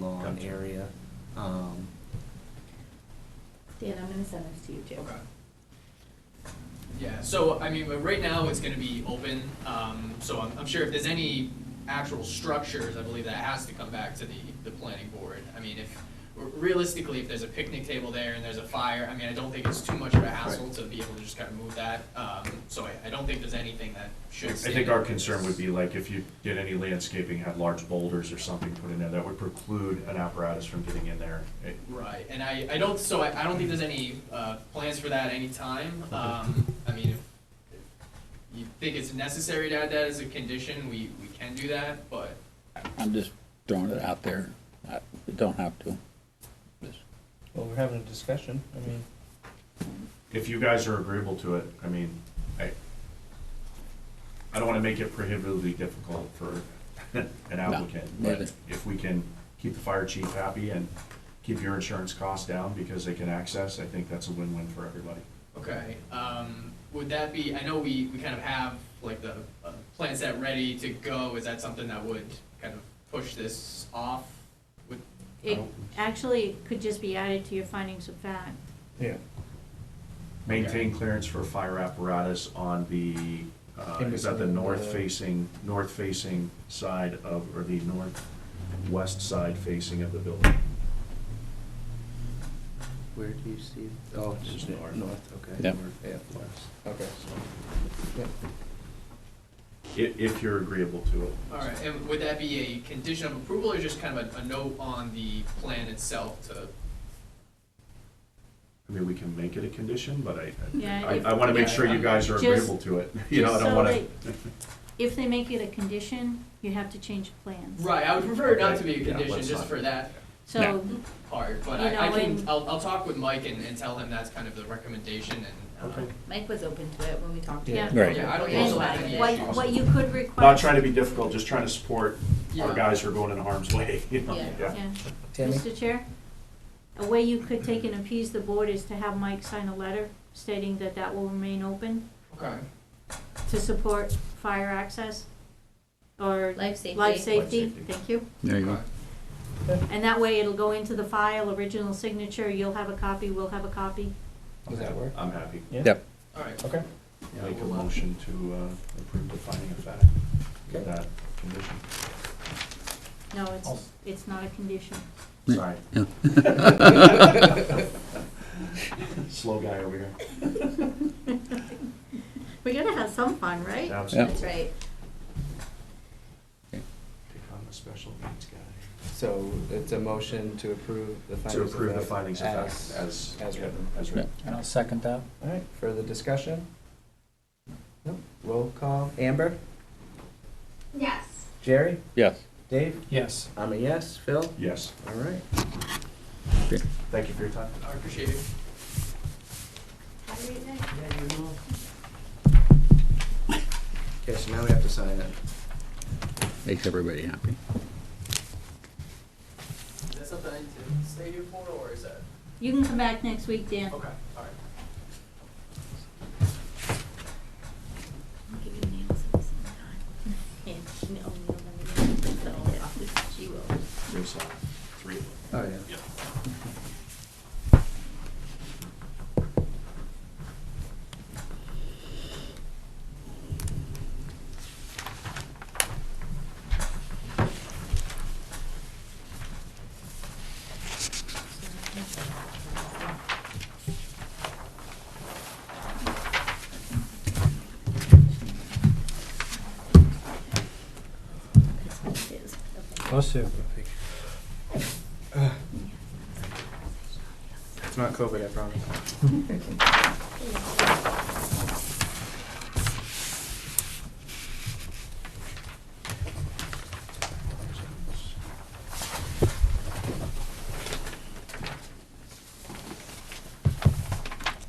lawn
Gotcha.
area.
Dan, I'm gonna send this to you too.
Okay. Yeah, so, I mean, but right now it's gonna be open, so I'm sure if there's any actual structures, I believe that has to come back to the planning board. I mean, if, realistically, if there's a picnic table there and there's a fire, I mean, I don't think it's too much of a hassle to be able to just kind of move that. So I don't think there's anything that should
I
stand
think
in
our
this.
concern would be like if you did any landscaping, had large boulders or something put in there, that would preclude an apparatus from getting in there.
Right, and I don't think there's any plans for that anytime. I mean, if you think it's necessary to add that as a condition, we can do that, but.
I'm just throwing it out there. We don't have to.
Well, we're having a discussion, I mean.
If you guys are agreeable to it, I mean, I don't wanna make it prohibitively difficult for an applicant, but
neither.
if we can keep the fire chief happy and keep your insurance costs down because they can access, I think that's a win-win for everybody.
Okay, would that be, I know we kind of have like the plan set ready to go, is that something that would kind of push this off?
It actually could just be added to your findings of fact.
Yeah.
Maintain clearance for fire apparatus on the, is that the north facing side of, or the northwest side facing of the building?
Where do you see? Oh,
Just north.
North, okay.
Yep.
Yeah, okay. Yep.
If you're agreeable to it.
All right, and would that be a condition of approval or just kind of a note on the plan itself to?
I mean, we can make it a condition, but
Yeah,
I wanna make sure you guys are
Just-
agreeable to it. You know, I
Just
don't
so
wanna.
that if they make it a condition, you have to change the plans.
Right, I would prefer it not to be a
Yeah,
condition
let's
just
not.
for that
So,
part, but
You
I
know,
can,
and-
I'll talk with Mike and tell him that's kind of the recommendation and.
Okay.
Mike was open to it when we talked to
Yeah.
him.
Right.
Yeah, I don't
And
also have any
what-
issues.
what you could request.
Not trying to be difficult, just trying to support our
Yeah.
guys who are going in harm's way, you know?
Yeah.
Yeah.
Tammy?
Mr. Chair, a way you could take and appease the board is to have Mike sign a letter stating that that will remain open
Okay,
to support fire access or
Life safety.
life safety.
safety.
Thank you.
There you go.
And that way it'll go into the file, original signature, you'll have a copy, we'll have a copy.
Does that work?
I'm happy.
Yeah?
Yep.
all right.
Okay.
Make a motion to approve the finding of fact with that condition.
No, it's not a condition.
Sorry.
Yeah.
Slow guy over here.
We gotta have some fun, right?
Absolutely.
That's right.
Pick on the special needs guy.
So it's a motion to approve the findings
To
of fact.
approve the findings of fact
as
as
written.
As written.
And I'll second that.
All right, further discussion? Nope. Roll call. Amber?
Yes.
Jerry?
Yes.
Dave?
Yes.
I'm a yes. Phil?
Yes.
All right.
Thank you for your time.
I appreciate it.
Have a great night.
Okay, so now we have to sign it.
Makes everybody happy.
Is that something I need to stay here for, or is that?
You can come back next week, Dan.
Okay, all right.
I'll give you nails at the same time. And Neil, she will.
There's 3 of them.
Oh, yeah.
Yep.
Close to.
It's not COVID, I promise.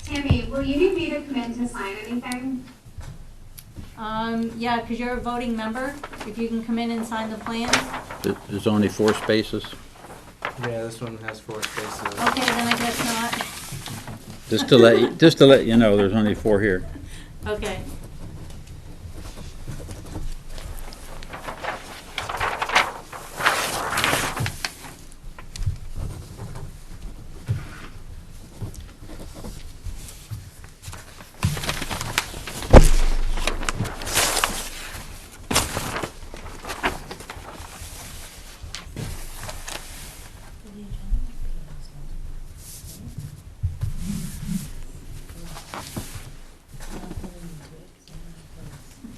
Tammy, will you need me to come in to sign anything?
Yeah, because you're a voting member, if you can come in and sign the plans.
There's only 4 spaces.
Yeah, this one has 4 spaces.
Okay, then I guess not.
Just to let you know, there's only 4 here.
Okay.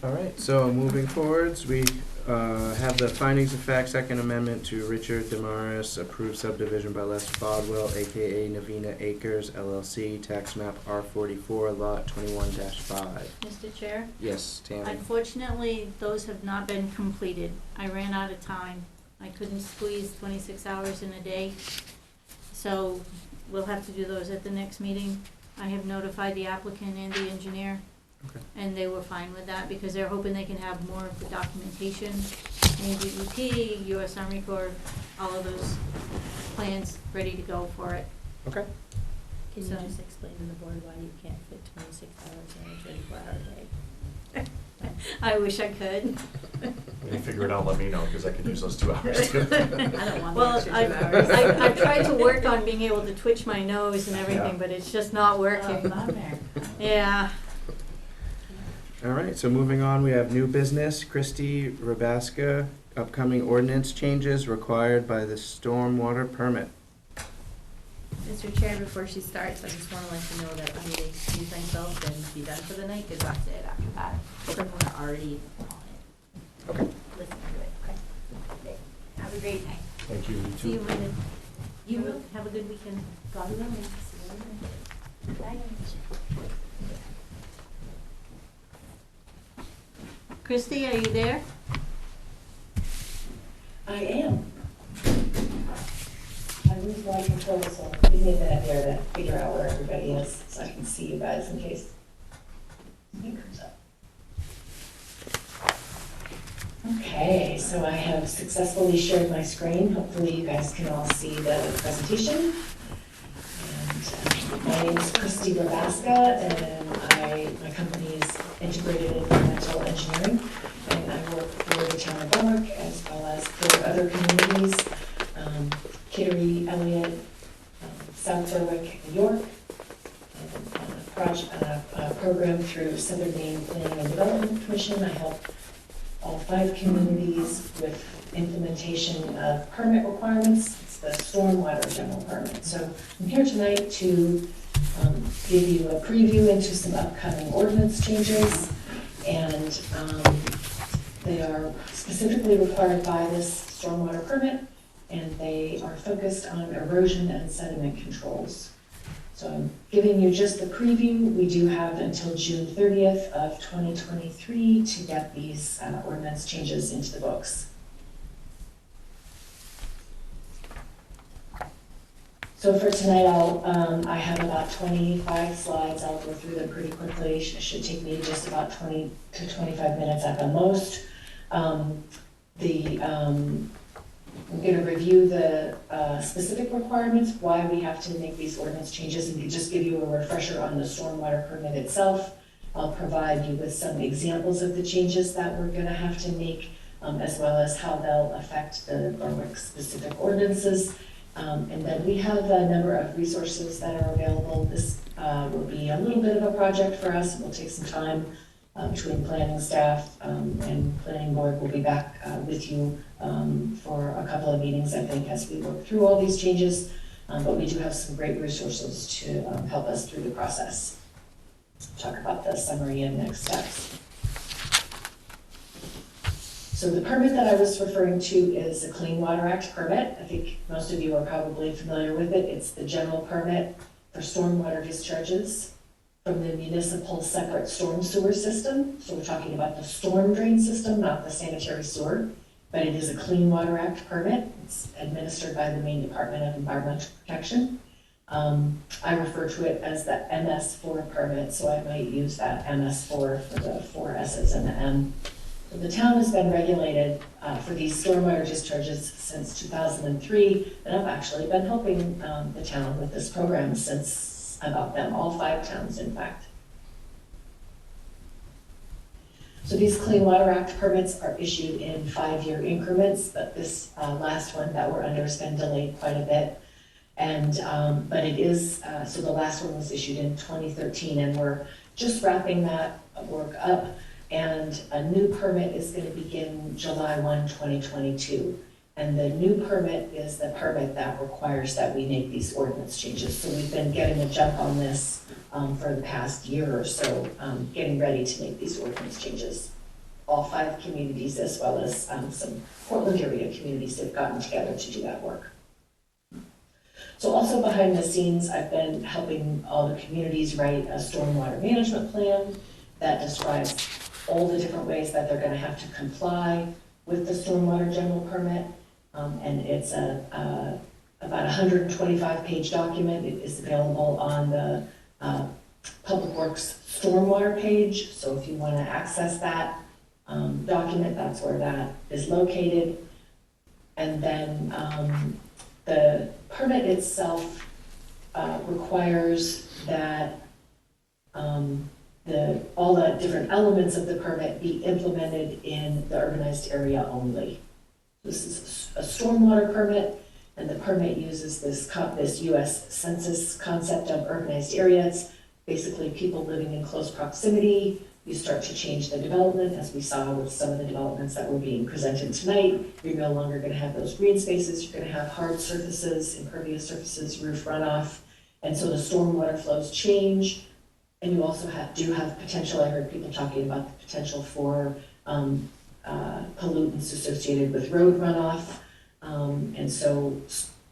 All right, so moving forwards, we have the findings of fact, Second Amendment to Richard Damaris, approved subdivision by Les Bodwell, AKA Navina Acres LLC, tax map R44, lot 21-5.
Mr. Chair?
Yes, Tammy.
Unfortunately, those have not been completed. I ran out of time. I couldn't squeeze 26 hours in a day. So we'll have to do those at the next meeting. I have notified the applicant and the engineer.
Okay.
And they were fine with that because they're hoping they can have more of the documentation, ADEP, US Army Corps, all of those plans ready to go for it.
Okay.
Can you
So-
just explain to the board why you can't fit 26 hours in a 24-hour day?
I wish I could.
When you figure it out, let me know, because I can use those 2 hours too.
I don't want the
Well,
extra 2
I've,
hours.
I've tried to work on being able to twitch my nose and everything,
Yeah.
but it's just not
Oh,
working.
bummer.
Yeah.
All right, so moving on, we have new business. Christy Rabaska, upcoming ordinance changes required by the stormwater permit.
Mr. Chair, before she starts, I just want to let you know that I'm going to excuse myself and be done for the night, because that's it after that. Someone already on it.
Okay.
Listen to it, okay? Have a great night.
Thank you.
See you later.
You will.
Have a good weekend.
God willing. See you later. Bye.
Christy, are you there?
I am. I lose my control, so give me a minute here to figure out where everybody is, so I can see you guys in case something comes up. Okay, so I have successfully shared my screen. Hopefully you guys can all see the presentation. And my name is Christy Rabaska, and my company is Integrated Environmental Engineering, and I work for the town of Berwick as well as for other communities, Kittery, Elliott, South Berwick, New York, and a program through Southern Maine Planning and Development Commission. I help all 5 communities with implementation of permit requirements. It's the stormwater general permit. So I'm here tonight to give you a preview into some upcoming ordinance changes, and they are specifically required by this stormwater permit, and they are focused on erosion and sediment controls. So I'm giving you just the preview. We do have until June 30th of 2023 to get these ordinance changes into the books. So for tonight, I have about 25 slides. I'll go through them pretty quickly. It should take me just about 20 to 25 minutes at the most. I'm going to review the specific requirements, why we have to make these ordinance changes, and just give you a refresher on the stormwater permit itself. I'll provide you with some examples of the changes that we're going to have to make, as well as how they'll affect the Berwick-specific ordinances. And then we have a number of resources that are available. This will be a little bit of a project for us. It will take some time between planning staff and planning board. We'll be back with you for a couple of meetings, I think, as we work through all these changes. But we do have some great resources to help us through the process. Talk about the summary and next steps. So the permit that I was referring to is the Clean Water Act permit. I think most of you are probably familiar with it. It's the general permit for stormwater discharges from the municipal separate storm sewer system. So we're talking about the storm drain system, not the sanitary sewer, but it is a Clean Water Act permit. It's administered by the Maine Department of Environmental Protection. I refer to it as the MS4 permit, so I might use that MS4 for the 4 S's and the M. So the town has been regulated for these stormwater discharges since 2003, and I've actually been helping the town with this program since I bought them, all 5 towns in fact. So these Clean Water Act permits are issued in 5-year increments, but this last one that we're under has been delayed quite a bit. And, but it is, so the last one was issued in 2013, and we're just wrapping that work up. And a new permit is going to begin July 1, 2022. And the new permit is the permit that requires that we make these ordinance changes. So we've been getting a jump on this for the past year or so, getting ready to make these ordinance changes. All 5 communities, as well as some Portland area communities, have gotten together to do that work. So also behind the scenes, I've been helping all the communities write a stormwater management plan that describes all the different ways that they're going to have to comply with the stormwater general permit. And it's about a 125-page document. It is available on the Public Works stormwater page. So if you want to access that document, that's where that is located. And then the permit itself requires that all the different elements of the permit be implemented in the urbanized area only. This is a stormwater permit, and the permit uses this U.S. Census concept of urbanized areas. Basically, people living in close proximity. You start to change the development, as we saw with some of the developments that were being presented tonight. You're no longer going to have those green spaces. You're going to have hard surfaces, impervious surfaces, roof runoff. And so the stormwater flows change. And you also do have potential, I heard people talking about the potential for pollutants associated with road runoff. And so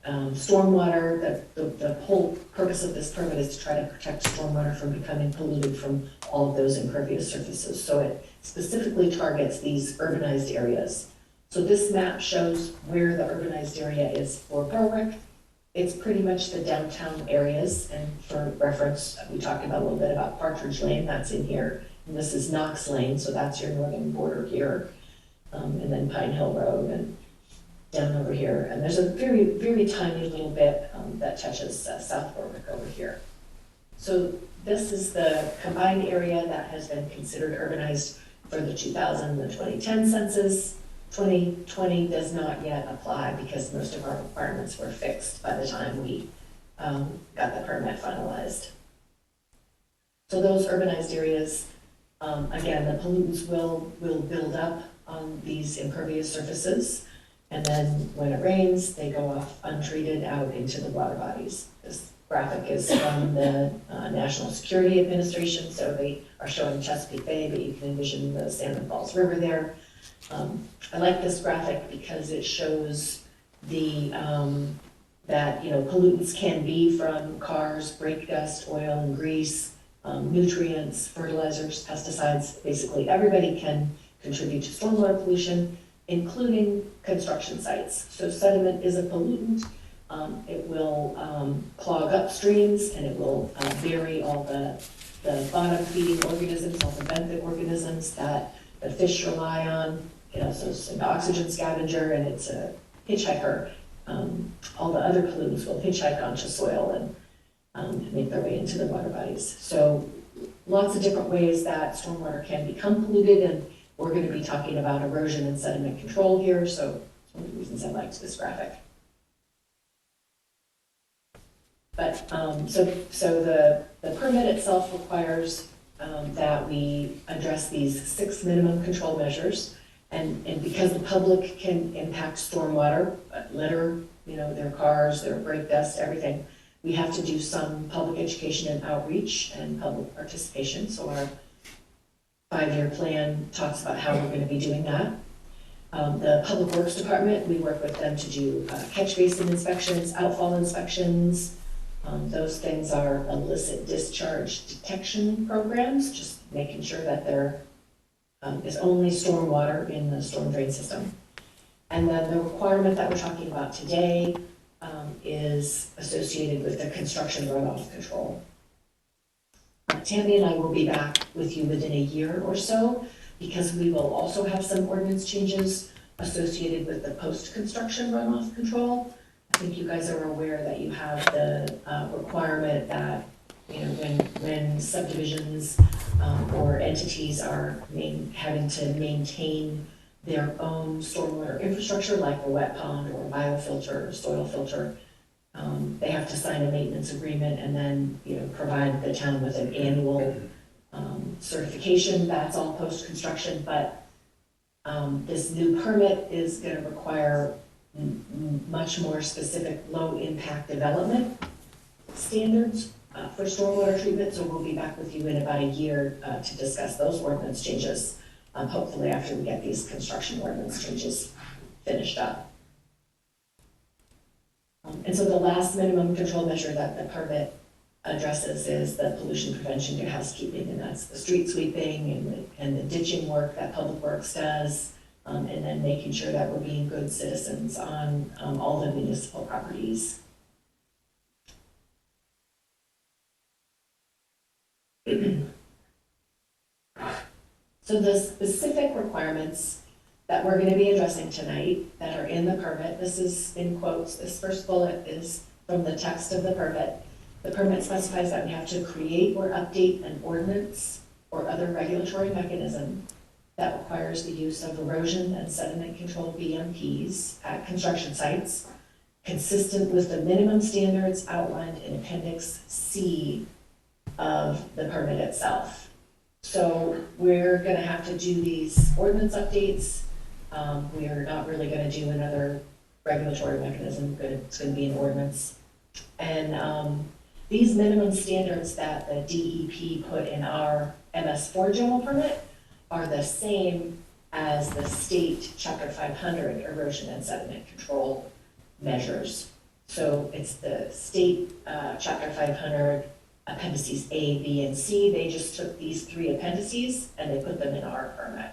stormwater, the whole purpose of this permit is to try to protect stormwater from becoming polluted from all of those impervious surfaces. So it specifically targets these urbanized areas. So this map shows where the urbanized area is for Berwick. It's pretty much the downtown areas, and for reference, we talked about a little bit about Partridge Lane, that's in here, and this is Knox Lane, so that's your northern border here, and then Pine Hill Road and down over here, and there's a very, very tiny little bit that touches South Berwick over here. So this is the combined area that has been considered urbanized for the 2000 and the 2010 census. 2020 does not yet apply because most of our requirements were fixed by the time we got the permit finalized. So those urbanized areas, again, the pollutants will build up on these impervious surfaces, and then when it rains, they go off untreated out into the water bodies. This graphic is from the National Security Administration, so they are showing Chesapeake Bay, but you can envision the Salmon Falls River there. I like this graphic because it shows the that pollutants can be from cars, brake dust, oil and grease, nutrients, fertilizers, pesticides. Basically, everybody can contribute to stormwater pollution, including construction sites. So sediment is a pollutant. It will clog up streams, and it will bury all the bottom feeding organisms, all the benthic organisms that the fish rely on. So it's an oxygen scavenger, and it's a hitchhiker. All the other pollutants will hitchhike onto soil and make their way into the water bodies. So lots of different ways that stormwater can become polluted, and we're going to be talking about erosion and sediment control here, so it's one of the reasons I liked this graphic. But so the permit itself requires that we address these 6 minimum control measures. And because the public can impact stormwater, litter, their cars, their brake dust, everything, we have to do some public education and outreach and public participation. So our 5-year plan talks about how we're going to be doing that. The Public Works Department, we work with them to do catch basin inspections, outfall inspections. Those things are illicit discharge detection programs, just making sure that there is only stormwater in the storm drain system. And then the requirement that we're talking about today is associated with the construction runoff control. Tammy and I will be back with you within a year or so, because we will also have some ordinance changes associated with the post-construction runoff control. I think you guys are aware that you have the requirement that, you know, when subdivisions or entities are having to maintain their own stormwater infrastructure, like a wet pond or a biofilter or soil filter, they have to sign a maintenance agreement and then, you know, provide the town with an annual certification. That's all post-construction, but this new permit is going to require much more specific low-impact development standards for stormwater treatment, so we'll be back with you in about a year to discuss those ordinance changes, hopefully after we get these construction ordinance changes finished up. And so the last minimum control measure that the permit addresses is the pollution prevention to housekeeping, and that's the street sweeping and the ditching work that Public Works does, and then making sure that we're being good citizens on all the municipal properties. So the specific requirements that we're going to be addressing tonight that are in the permit, this is in quotes, this first bullet is from the text of the permit. The permit specifies that we have to create or update an ordinance or other regulatory mechanism that requires the use of erosion and sediment control BMPs at construction sites, consistent with the minimum standards outlined in Appendix C of the permit itself. So we're going to have to do these ordinance updates. We're not really going to do another regulatory mechanism, but it's going to be an ordinance. And these minimum standards that the DEP put in our MS4 general permit are the same as the state Chapter 500 erosion and sediment control measures. So it's the state Chapter 500 appendices A, B, and C. They just took these 3 appendices and they put them in our permit.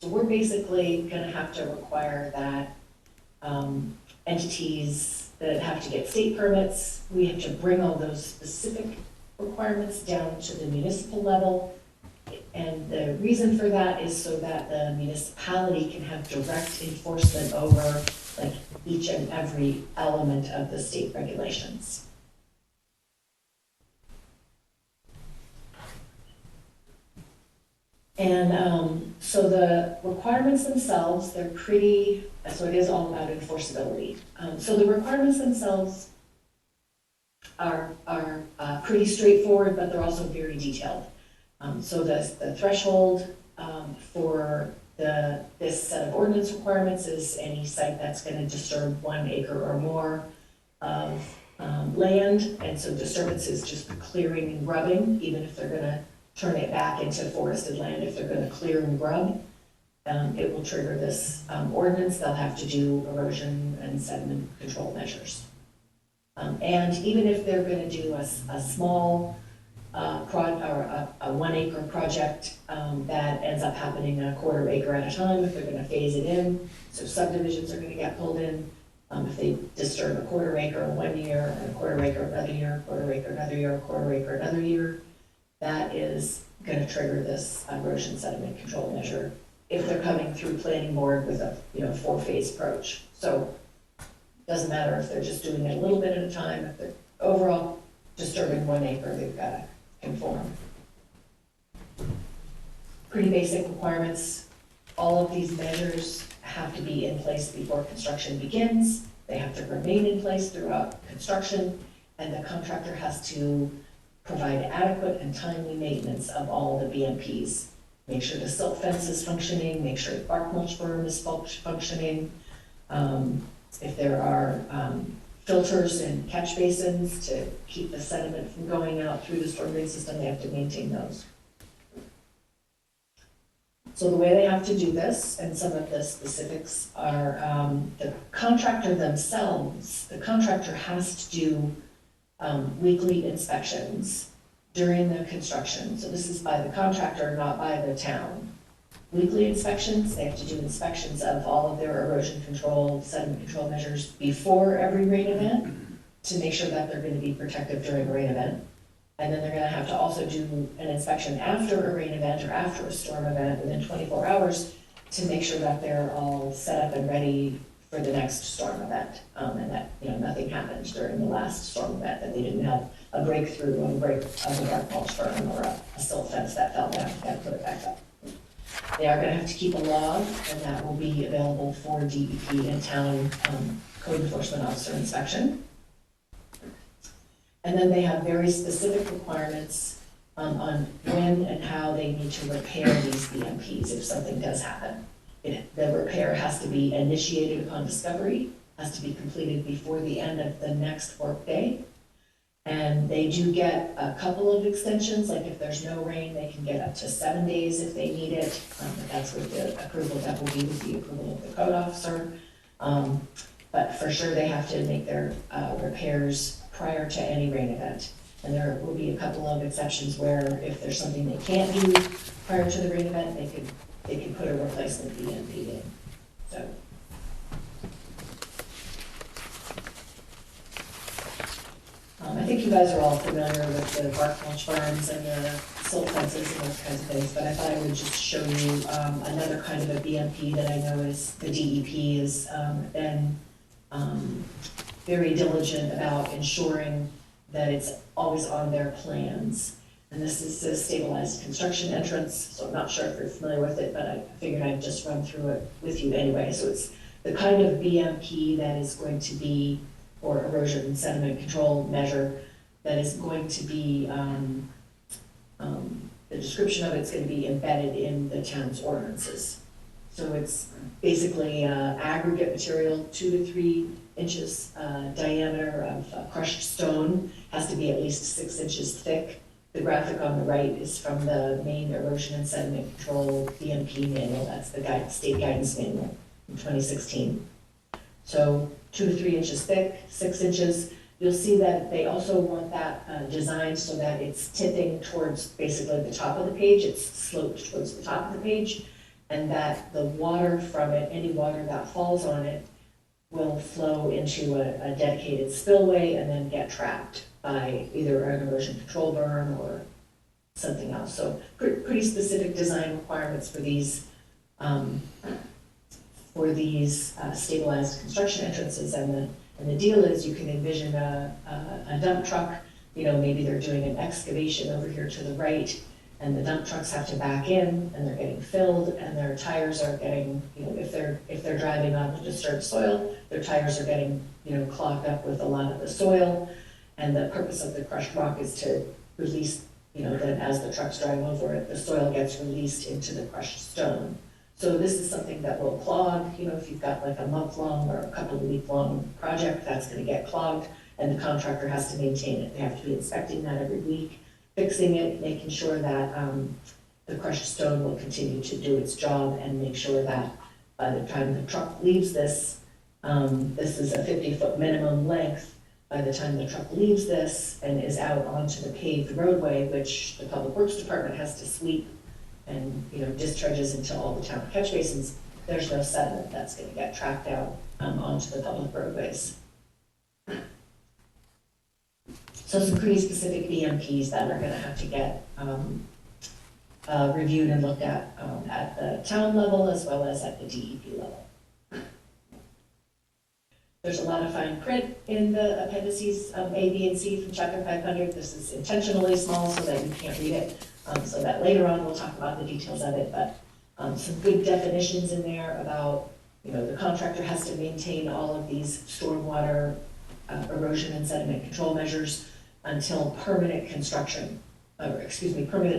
So we're basically going to have to require that entities that have to get state permits, we have to bring all those specific requirements down to the municipal level. And the reason for that is so that the municipality can have direct enforcement over like each and every element of the state regulations. And so the requirements themselves, they're pretty, so it is all about enforceability. So the requirements themselves are pretty straightforward, but they're also very detailed. So the threshold for this set of ordinance requirements is any site that's going to disturb 1 acre or more of land. And so disturbance is just the clearing and grubbing, even if they're going to turn it back into forested land. If they're going to clear and grub, it will trigger this ordinance. They'll have to do erosion and sediment control measures. And even if they're going to do a small a 1 acre project that ends up happening a 1/4 acre at a time, if they're going to phase it in, so subdivisions are going to get pulled in. If they disturb a 1/4 acre 1 year, and a 1/4 acre another year, 1/4 acre another year, 1/4 acre another year, that is going to trigger this erosion sediment control measure if they're coming through planning board with a 4-phase approach. So it doesn't matter if they're just doing it a little bit at a time. If they're overall disturbing 1 acre, they've got to conform. Pretty basic requirements. All of these measures have to be in place before construction begins. They have to remain in place throughout construction, and the contractor has to provide adequate and timely maintenance of all the BMPs. Make sure the silt fence is functioning, make sure the bark mulch berm is functioning. If there are filters and catch basins to keep the sediment from going out through the storm drain system, they have to maintain those. So the way they have to do this, and some of the specifics are the contractor themselves, the contractor has to do weekly inspections during the construction. So this is by the contractor, not by the town. weekly inspections. They have to do inspections of all of their erosion control, sediment control measures before every rain event to make sure that they're going to be protective during a rain event. And then they're going to have to also do an inspection after a rain event or after a storm event within 24 hours to make sure that they're all set up and ready for the next storm event. And that, nothing happened during the last storm event, that they didn't have a breakthrough or a break of a bark mulch berm or a silt fence that fell down and put it back up. They are gonna have to keep a log, and that will be available for DEP and town code enforcement officer inspection. And then they have very specific requirements on when and how they need to repair these BMPs if something does happen. The repair has to be initiated upon discovery, has to be completed before the end of the next workday. And they do get a couple of extensions, like if there's no rain, they can get up to 7 days if they need it. But that's with the approval, that will be with the approval of the code officer. But for sure, they have to make their repairs prior to any rain event. And there will be a couple of exceptions where if there's something they can't do prior to the rain event, they could put a replacement BMP in. So. I think you guys are all familiar with the bark mulch farms and the silt fences and those kinds of things, but I thought I would just show you another kind of a BMP that I know is the DEP has been very diligent about ensuring that it's always on their plans. And this is a stabilized construction entrance, so I'm not sure if you're familiar with it, but I figured I'd just run through it with you anyway. So it's the kind of BMP that is going to be, or erosion and sediment control measure, that is going to be, the description of it's going to be embedded in the town's ordinances. So it's basically aggregate material, 2 to 3 inches diameter of crushed stone, has to be at least 6 inches thick. The graphic on the right is from the main erosion and sediment control BMP manual. That's the state guidance manual in 2016. So 2 to 3 inches thick, 6 inches. You'll see that they also want that designed so that it's tipping towards basically the top of the page. It's sloped towards the top of the page, and that the water from it, any water that falls on it, will flow into a dedicated spillway and then get trapped by either an erosion control berm or something else. So pretty specific design requirements for these stabilized construction entrances. And the deal is you can envision a dump truck, maybe they're doing an excavation over here to the right, and the dump trucks have to back in, and they're getting filled, and their tires are getting, if they're driving on the disturbed soil, their tires are getting, clogged up with a lot of the soil. And the purpose of the crushed rock is to release, that as the truck's driving over it, the soil gets released into the crushed stone. So this is something that will clog, if you've got like a month-long or a couple of week-long project, that's gonna get clogged, and the contractor has to maintain it. They have to be inspecting that every week, fixing it, making sure that the crushed stone will continue to do its job, and make sure that by the time the truck leaves this, this is a 50-foot minimum length. By the time the truck leaves this and is out onto the paved roadway, which the Public Works Department has to sweep and discharges into all the town catch basins, there's no sediment that's going to get tracked out onto the public roadways. So some pretty specific BMPs that are going to have to get reviewed and looked at the town level as well as at the DEP level. There's a lot of fine print in the appendices A, B, and C from Chapter 500. This is intentionally small so that you can't read it, so that later on we'll talk about the details of it, but some good definitions in there about, the contractor has to maintain all of these stormwater erosion and sediment control measures until permanent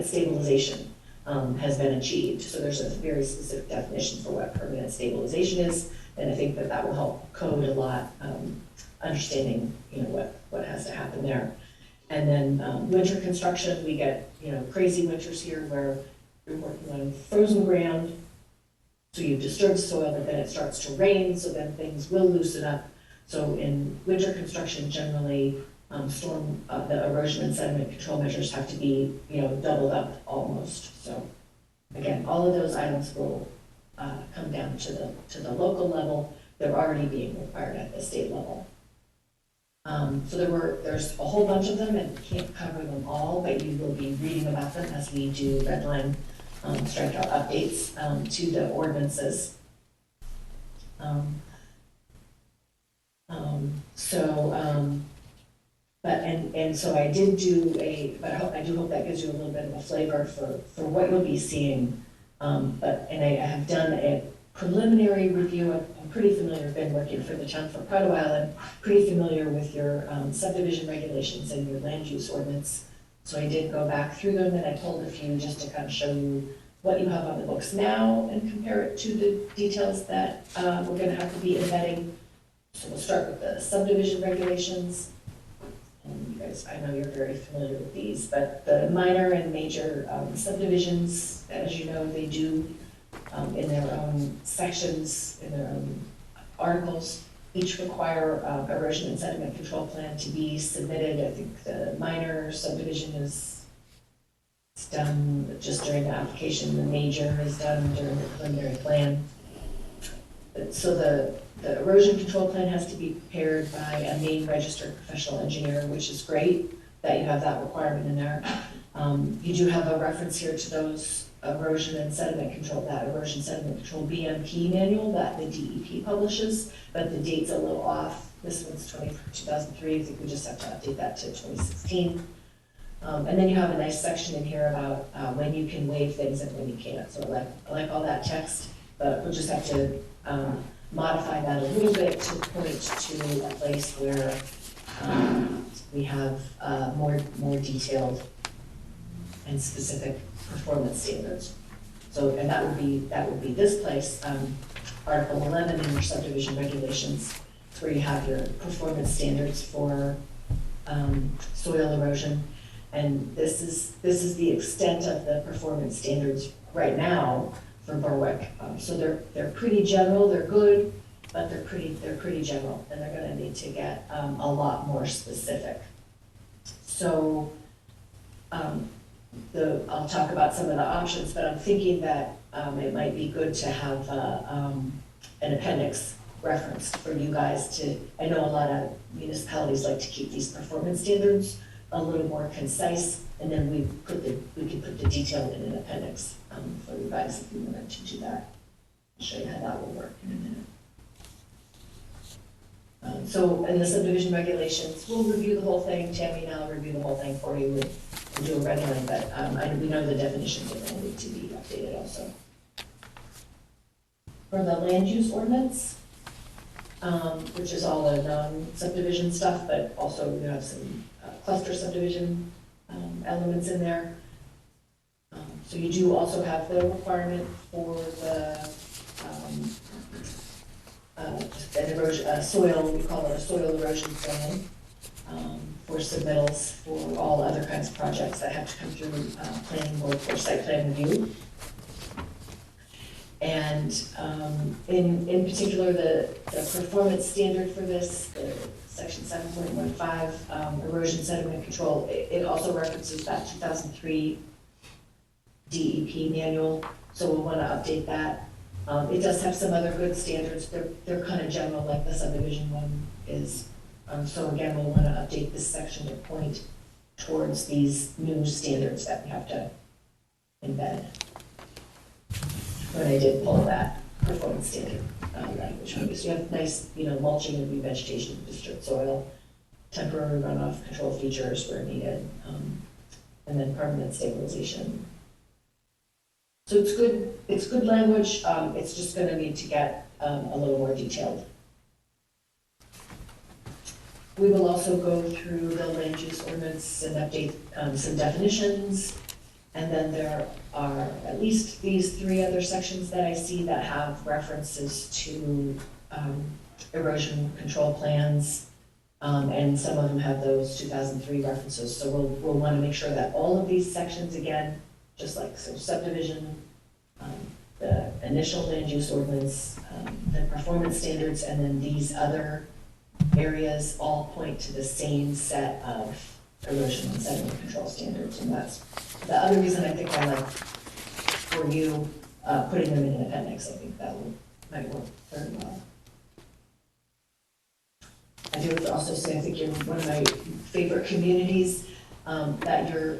stabilization has been achieved. So there's a very specific definition for what permanent stabilization is. And I think that will help code a lot, understanding, what has to happen there. And then winter construction, we get, crazy winters here where you're working on frozen ground, so you've disturbed soil, but then it starts to rain, so then things will loosen up. So in winter construction, generally, the erosion and sediment control measures have to be, doubled up almost. So Again, all of those items will come down to the local level. They're already being required at the state level. So there's a whole bunch of them, and can't cover them all, but you will be reading about them as we do redline strikeout updates to the ordinances. So I did do I do hope that gives you a little bit of a flavor for what you'll be seeing. I have done a preliminary review. I'm pretty familiar, been working for the town for quite a while, and pretty familiar with your subdivision regulations and your land use ordinance. So I did go back through them, and I pulled a few just to kind of show you what you have on the books now and compare it to the details that we're gonna have to be embedding. So we'll start with the subdivision regulations. And you guys, I know you're very familiar with these, but the minor and major subdivisions, as you know, they do in their own sections, in their own articles, each require erosion and sediment control plan to be submitted. I think the minor subdivision is done just during the application, the major is done during the preliminary plan. So the erosion control plan has to be prepared by a main registered professional engineer, which is great that you have that requirement in there. You do have a reference here to those erosion and sediment control, that erosion sediment control BMP manual that the DEP publishes, but the date's a little off. This one's 2003. I think we just have to update that to 2016. And then you have a nice section in here about when you can waive things and when you can't. So I like all that text, but we'll just have to modify that a little bit to point to a place where we have more detailed and specific performance standards. So, and that would be this place, Article 11 in your subdivision regulations, where you have your performance standards for soil erosion. And this is the extent of the performance standards right now for Berwick. So they're pretty general, they're good, but they're pretty general, and they're gonna need to get a lot more specific. So I'll talk about some of the options, but I'm thinking that it might be good to have an appendix referenced for you guys to, I know a lot of municipalities like to keep these performance standards a little more concise, and then we can put the detail in an appendix for you guys if you wanted to do that. I'll show you how that will work in a minute. So in the subdivision regulations, we'll review the whole thing. Tammy and I'll review the whole thing for you and do a red line, but we know the definitions are going to need to be updated also. For the land use ordinance, which is all the non-subdivision stuff, but also we have some cluster subdivision elements in there. So you do also have the requirement for the soil, we call it a soil erosion plan, for submittals for all other kinds of projects that have to come through planning board for site plan review. And in particular, the performance standard for this, section 7.15, erosion sediment control, it also references that 2003 DEP manual, so we'll want to update that. It does have some other good standards. They're kind of general, like the subdivision one is. So again, we'll want to update this section to point towards these new standards that we have to embed. When I did pull that performance standard language, so you have nice, mulching and revegetation of disturbed soil, temporary runoff control features where needed, and then permanent stabilization. So it's good language. It's just going to need to get a little more detailed. We will also go through the land use ordinance and update some definitions. And then there are at least these three other sections that I see that have references to erosion control plans. And some of them have those 2003 references. So we'll want to make sure that all of these sections, again, just like subdivision, the initial land use ordinance, the performance standards, and then these other areas all point to the same set of erosion and sediment control standards. And that's the other reason I think I like for you, putting them in an appendix. I think that might work very well. I do also say, I think you're one of my favorite communities, that your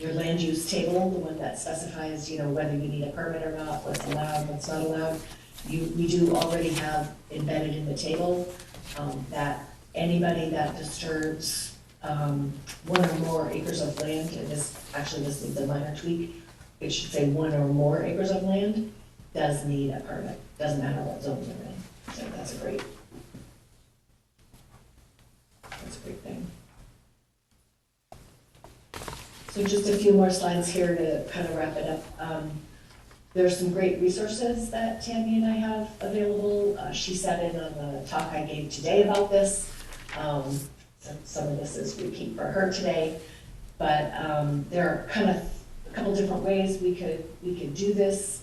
land use table, the one that specifies, whether you need a permit or not, what's allowed, what's not allowed. We do already have embedded in the table, that anybody that disturbs, 1 or more acres of land, and this needs a minor tweak, it should say 1 or more acres of land, does need a permit, doesn't matter what zone they're in. So that's a great thing. So just a few more slides here to kind of wrap it up. There's some great resources that Tammy and I have available. She sat in on the talk I gave today about this. So some of this is repeat for her today, but there are kind of a couple different ways we could do this.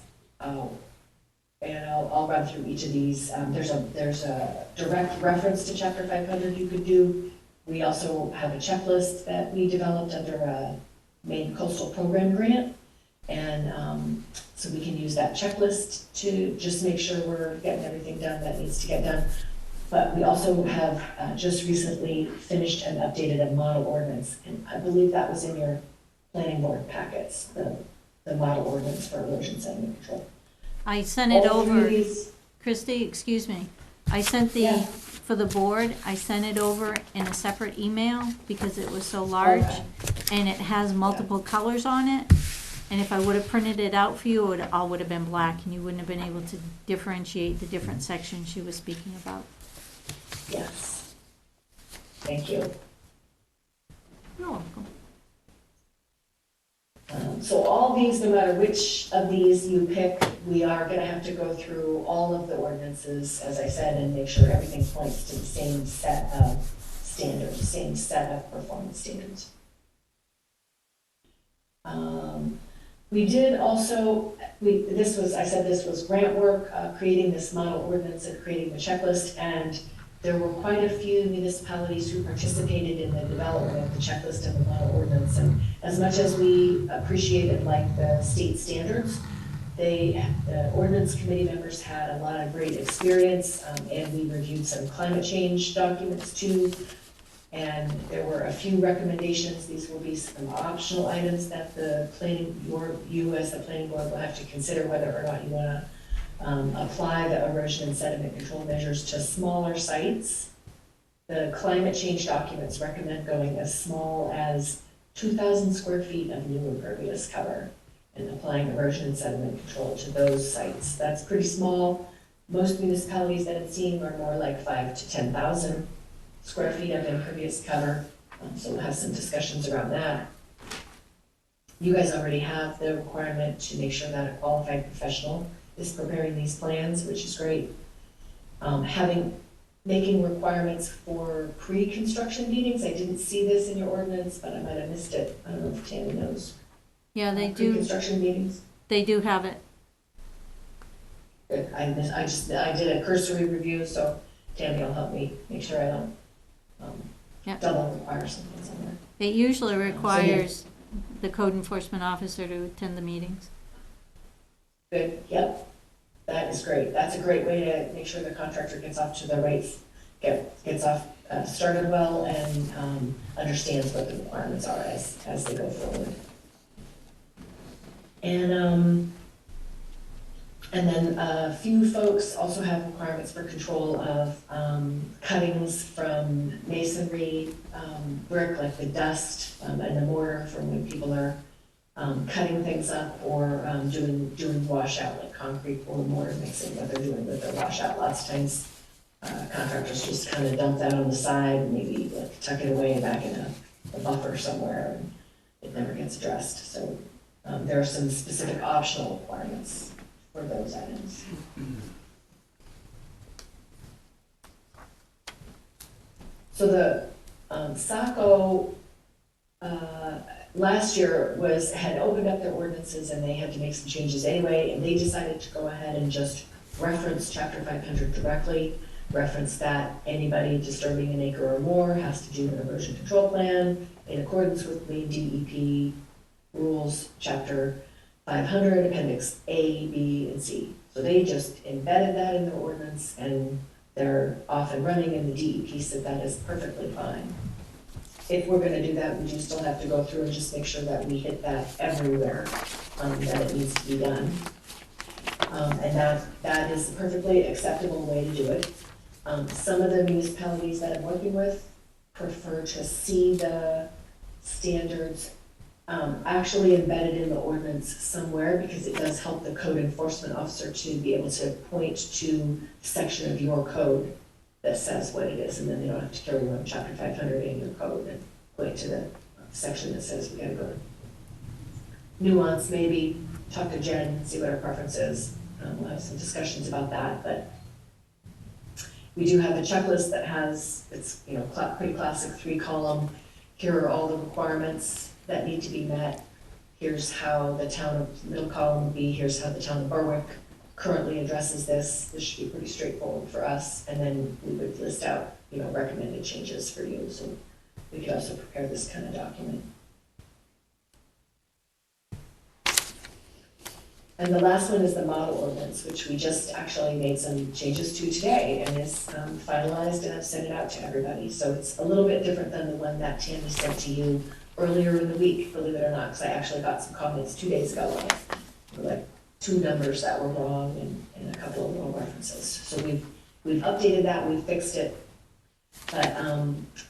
And I'll run through each of these. There's a direct reference to Chapter 500 you could do. We also have a checklist that we developed under a Maine Coastal Program grant. And so we can use that checklist to just make sure we're getting everything done that needs to get done. But we also have just recently finished and updated a model ordinance. And I believe that was in your planning board packets, the model ordinance for erosion sediment control.
I sent it
All
over,
three of these-
Christy, excuse me. I sent for the board, I sent it over in a separate email because it was so large.
Okay.
And it has multiple colors on it. And if I would have printed it out for you, it all would have been black and you wouldn't have been able to differentiate the different sections she was speaking about.
Yes. Thank you.
You're welcome.
So all these, no matter which of these you pick, we are going to have to go through all of the ordinances, as I said, and make sure everything points to the same set of standards, same set of performance standards. We did also, this was grant work, creating this model ordinance and creating the checklist, and there were quite a few municipalities who participated in the development of the checklist and the model ordinance. And as much as we appreciate and like the state standards, the ordinance committee members had a lot of great experience, and we reviewed some climate change documents too. And there were a few recommendations. These will be some optional items that you as the planning board will have to consider whether or not you want to apply the erosion and sediment control measures to smaller sites. The climate change documents recommend going as small as 2,000 square feet of new impervious cover and applying erosion and sediment control to those sites. That's pretty small. Most municipalities that I've seen are more like 5,000 to 10,000 square feet of impervious cover. So we'll have some discussions around that. You guys already have the requirement to make sure that a qualified professional is preparing these plans, which is great. Making requirements for pre-construction meetings. I didn't see this in your ordinance, but I might have missed it. I don't know if Tammy knows.
Yeah, they do.
Pre-construction meetings.
They do have it.
Good. I did a cursory review, so Tammy will help me make sure I don't double require something somewhere.
It usually requires the code enforcement officer to attend the meetings.
Good, yep, that is great. That's a great way to make sure the contractor gets off to the right, gets off, started well and understands what the requirements are as they go forward. And then a few folks also have requirements for control of cuttings from masonry, brick, like the dust and the mortar from when people are cutting things up or doing washout, like concrete or mortar mixing, what they're doing with their washout. Lots of times contractors just kind of dump that on the side, maybe like tuck it away back in a buffer somewhere, and it never gets addressed. So there are some specific optional requirements for those items. So the SACO last year had opened up their ordinances and they had to make some changes anyway, and they decided to go ahead and just reference Chapter 500 directly, reference that anybody disturbing an acre or more has to do an erosion control plan in accordance with Maine DEP rules, chapter 500, appendix A, B, and C. So they just embedded that in their ordinance, and they're off and running, and the DEP said that is perfectly fine. If we're gonna do that, we do still have to go through and just make sure that we hit that everywhere, that it needs to be done. And that is a perfectly acceptable way to do it. Some of the municipalities that I'm working with prefer to see the standards actually embedded in the ordinance somewhere, because it does help the code enforcement officer to be able to point to the section of your code that says what it is, and then they don't have to carry around chapter 500 in your code and point to the section that says we gotta go. Nuance, maybe, talk to Jen and see what her preference is. We'll have some discussions about that, but we do have a checklist that has, it's, you know, pretty classic 3-column. Here are all the requirements that need to be met. Here's how the town of, middle column would be, here's how the town of Berwick currently addresses this. This should be pretty straightforward for us. And then we would list out, you know, recommended changes for you. So we could also prepare this kind of document. And the last one is the model ordinance, which we just actually made some changes to today, and is finalized, and I've sent it out to everybody. So it's a little bit different than the one that Tammy sent to you earlier in the week, believe it or not, because I actually got some comments 2 days ago on it. Like 2 numbers that were wrong and a couple of little references. So we've updated that, we've fixed it. But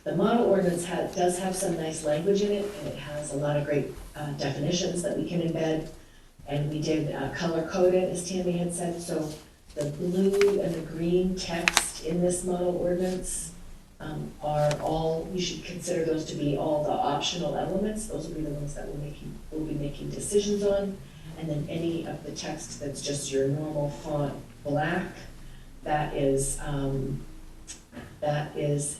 the model ordinance does have some nice language in it, and it has a lot of great definitions that we can embed. And we did color code it, as Tammy had said, so the blue and the green text in this model ordinance are all, you should consider those to be all the optional elements. Those will be the ones that we'll be making decisions on. And then any of the text that's just your normal font black, that is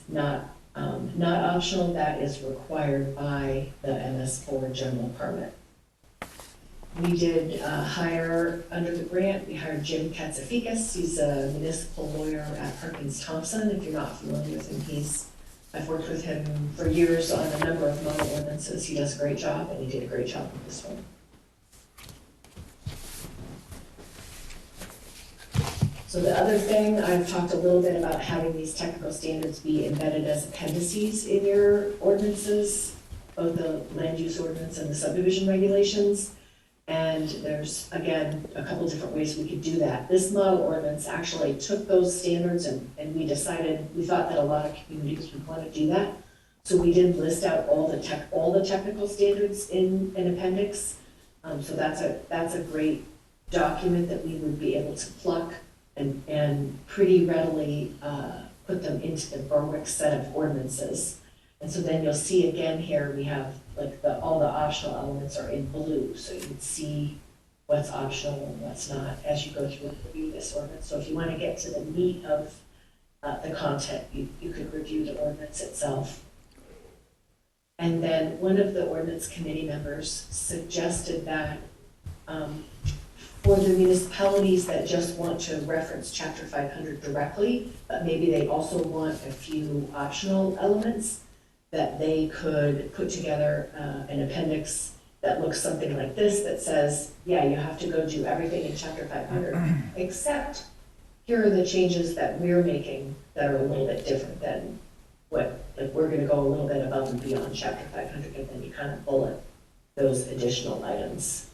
not optional, that is required by the MS4 general permit. We did hire, under the grant, we hired Jim Katsafikas. He's a municipal lawyer at Perkins Thompson. If you're not familiar with him, I've worked with him for years on a number of model ordinances. He does a great job, and he did a great job with this one. So the other thing, I've talked a little bit about having these technical standards be embedded as appendices in your ordinances, both the land use ordinance and the subdivision regulations. And there's, again, a couple different ways we could do that. This model ordinance actually took those standards and we decided, we thought that a lot of communities would want to do that. So we did list out all the technical standards in an appendix. So that's a great document that we would be able to pluck and pretty readily put them into the Berwick set of ordinances. And so then you'll see again here, we have like all the optional elements are in blue, so you can see what's optional and what's not as you go through and review this ordinance. So if you want to get to the meat of the content, you could review the ordinance itself. And then one of the ordinance committee members suggested that for the municipalities that just want to reference Chapter 500 directly, but maybe they also want a few optional elements, that they could put together an appendix that looks something like this, that says, yeah, you have to go do everything in Chapter 500, except here are the changes that we're making that are a little bit different than what, like we're gonna go a little bit above and beyond Chapter 500, and then you kind of bullet those additional items.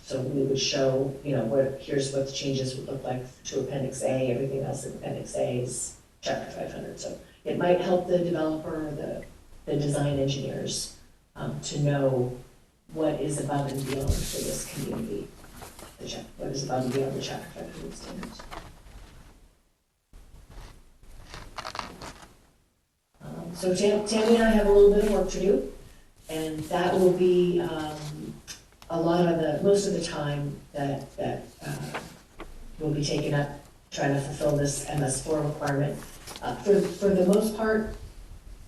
So we would show, you know, here's what the changes would look like to Appendix A, everything else in Appendix A is Chapter 500. So it might help the developer or the design engineers to know what is above and beyond for this community, what is above and beyond the Chapter 500 standards. So Tammy and I have a little bit of work to do, and that will be most of the time that will be taken up trying to fulfill this MS4 requirement. For the most part,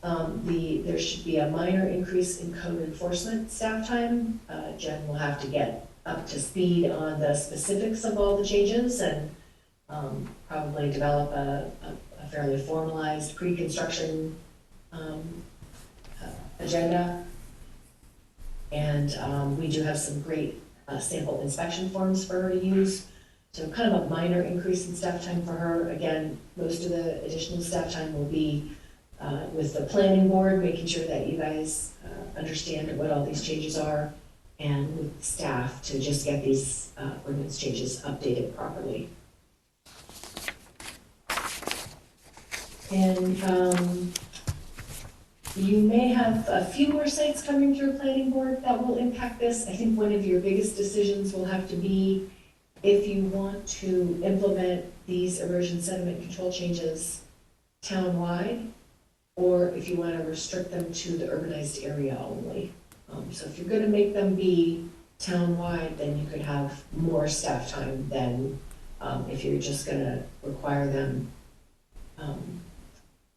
there should be a minor increase in code enforcement staff time. Jen will have to get up to speed on the specifics of all the changes and probably develop a fairly formalized pre-construction agenda. And we do have some great sample inspection forms for her to use. So kind of a minor increase in staff time for her. Again, most of the additional staff time will be with the planning board, making sure that you guys understand what all these changes are, and with staff to just get these ordinance changes updated properly. And you may have a few more sites coming through planning board that will impact this. I think one of your biggest decisions will have to be if you want to implement these erosion sediment control changes town-wide, or if you want to restrict them to the urbanized area only. So if you're going to make them be town-wide, then you could have more staff time than if you're just going to require them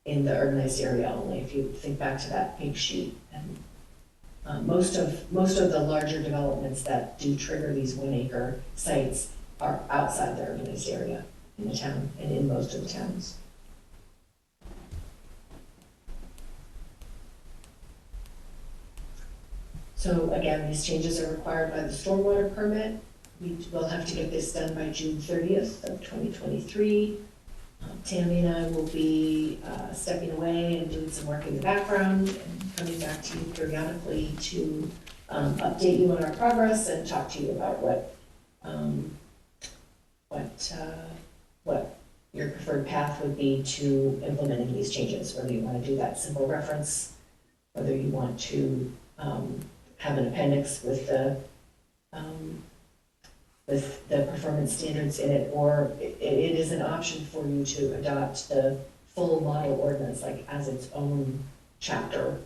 in the urbanized area only. If you think back to that pink sheet, and most of the larger developments that do trigger these 1 acre sites are outside the urbanized area in the town and in most of the towns. So again, these changes are required by the stormwater permit. We will have to get this done by June 30th of 2023. Tammy and I will be stepping away and doing some work in the background and coming back to you periodically to update you on our progress and talk to you about what your preferred path would be to implementing these changes, whether you want to do that simple reference, whether you want to have an appendix with the performance standards in it, or it is an option for you to adopt the full model ordinance like as its own chapter,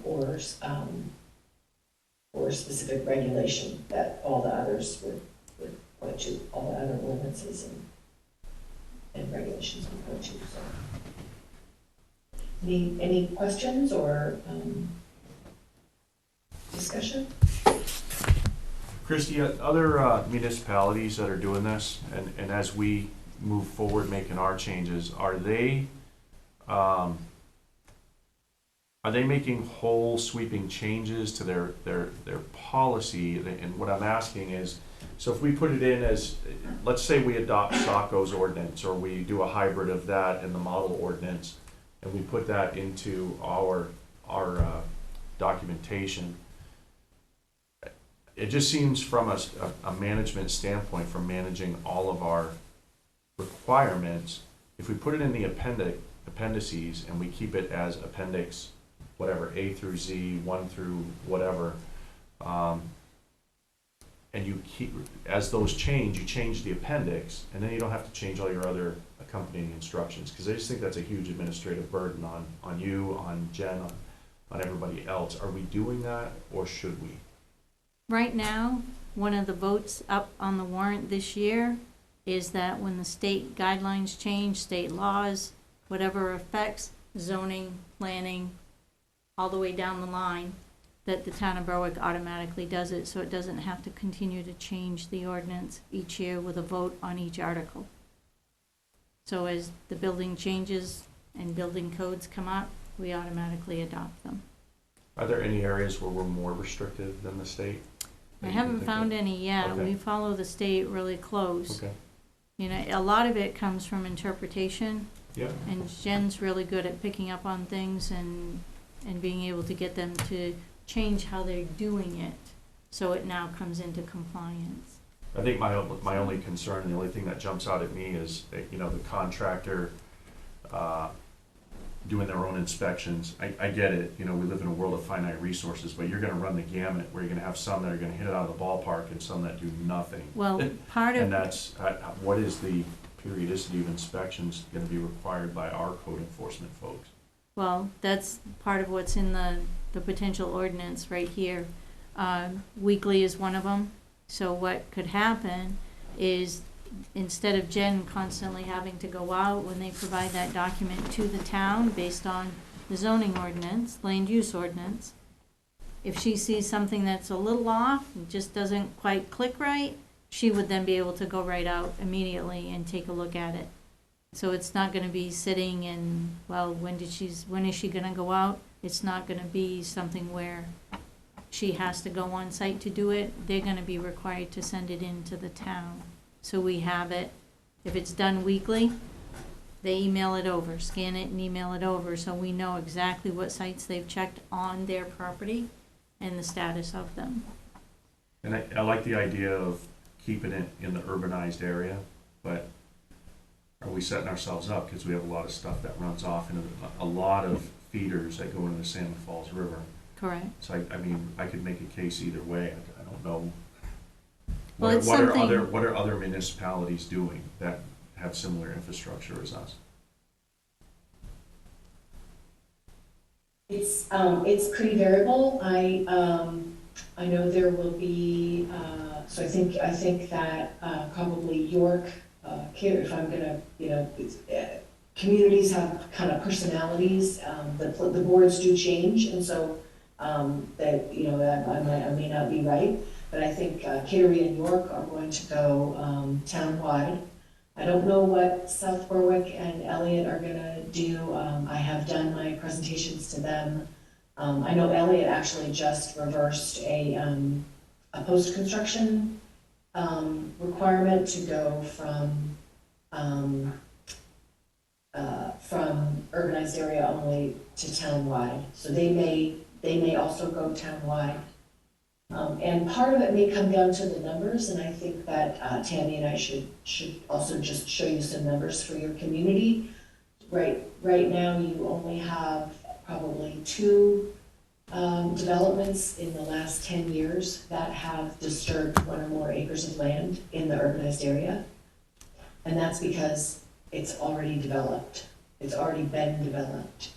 or specific regulation that all the others would point to, all the other ordinances and regulations would point to. So, any questions or discussion?
Christie, other municipalities that are doing this, and as we move forward making our changes, are they making whole sweeping changes to their policy? And what I'm asking is, so if we put it in as, let's say we adopt Sacco's ordinance, or we do a hybrid of that in the model ordinance, and we put that into our documentation, it just seems from a management standpoint, from managing all of our requirements, if we put it in the appendices and we keep it as appendix, whatever, A through Z, 1 through whatever, and you keep, as those change, you change the appendix, and then you don't have to change all your other accompanying instructions, because I just think that's a huge administrative burden on you, on Jen, on everybody else. Are we doing that, or should we?
Right now, one of the votes up on the warrant this year is that when the state guidelines change, state laws, whatever affects zoning, planning, all the way down the line, that the town of Berwick automatically does it, so it doesn't have to continue to change the ordinance each year with a vote on each article. So as the building changes and building codes come up, we automatically adopt them.
Are there any areas where we're more restrictive than the state?
I haven't found any yet.
Okay.
We follow the state really close.
Okay.
You know, a lot of it comes from interpretation.
Yeah.
And Jen's really good at picking up on things and being able to get them to change how they're doing it, so it now comes into compliance.
I think my only concern, and the only thing that jumps out at me is, you know, the contractor doing their own inspections. I get it, you know, we live in a world of finite resources, but you're gonna run the gamut, where you're gonna have some that are gonna hit it out of the ballpark and some that do nothing.
Well, part of...
And that's, what is the periodicity of inspections gonna be required by our code enforcement folks?
Well, that's part of what's in the potential ordinance right here. Weekly is one of them. So what could happen is, instead of Jen constantly having to go out when they provide that document to the town based on the zoning ordinance, land use ordinance, if she sees something that's a little off, just doesn't quite click right, she would then be able to go right out immediately and take a look at it. So it's not gonna be sitting and, well, when is she gonna go out? It's not gonna be something where she has to go on site to do it, they're gonna be required to send it in to the town. So we have it, if it's done weekly, they email it over, scan it and email it over, so we know exactly what sites they've checked on their property and the status of them.
And I like the idea of keeping it in the urbanized area, but are we setting ourselves up? Because we have a lot of stuff that runs off into a lot of feeders that go into the Salmon Falls River.
Correct.
So I mean, I could make a case either way. I don't know.
Well, it's
What
something-
are other municipalities doing that have similar infrastructure as us?
It's pretty variable. I know there will be, so I think that probably York, if I'm gonna, communities have kind of personalities. The boards do change, and so that, I may not be right, but I think Kittery and York are going to go townwide. I don't know what South Berwick and Elliott are gonna do. I have done my presentations to them. I know Elliott actually just reversed a post-construction requirement to go from urbanized area only to townwide. So they may also go townwide. And part of it may come down to the numbers, and I think that Tammy and I should also just show you some numbers for your community. Right now, you only have probably 2 developments in the last 10 years that have disturbed 1 or more acres of land in the urbanized area. And that's because it's already developed. It's already been developed.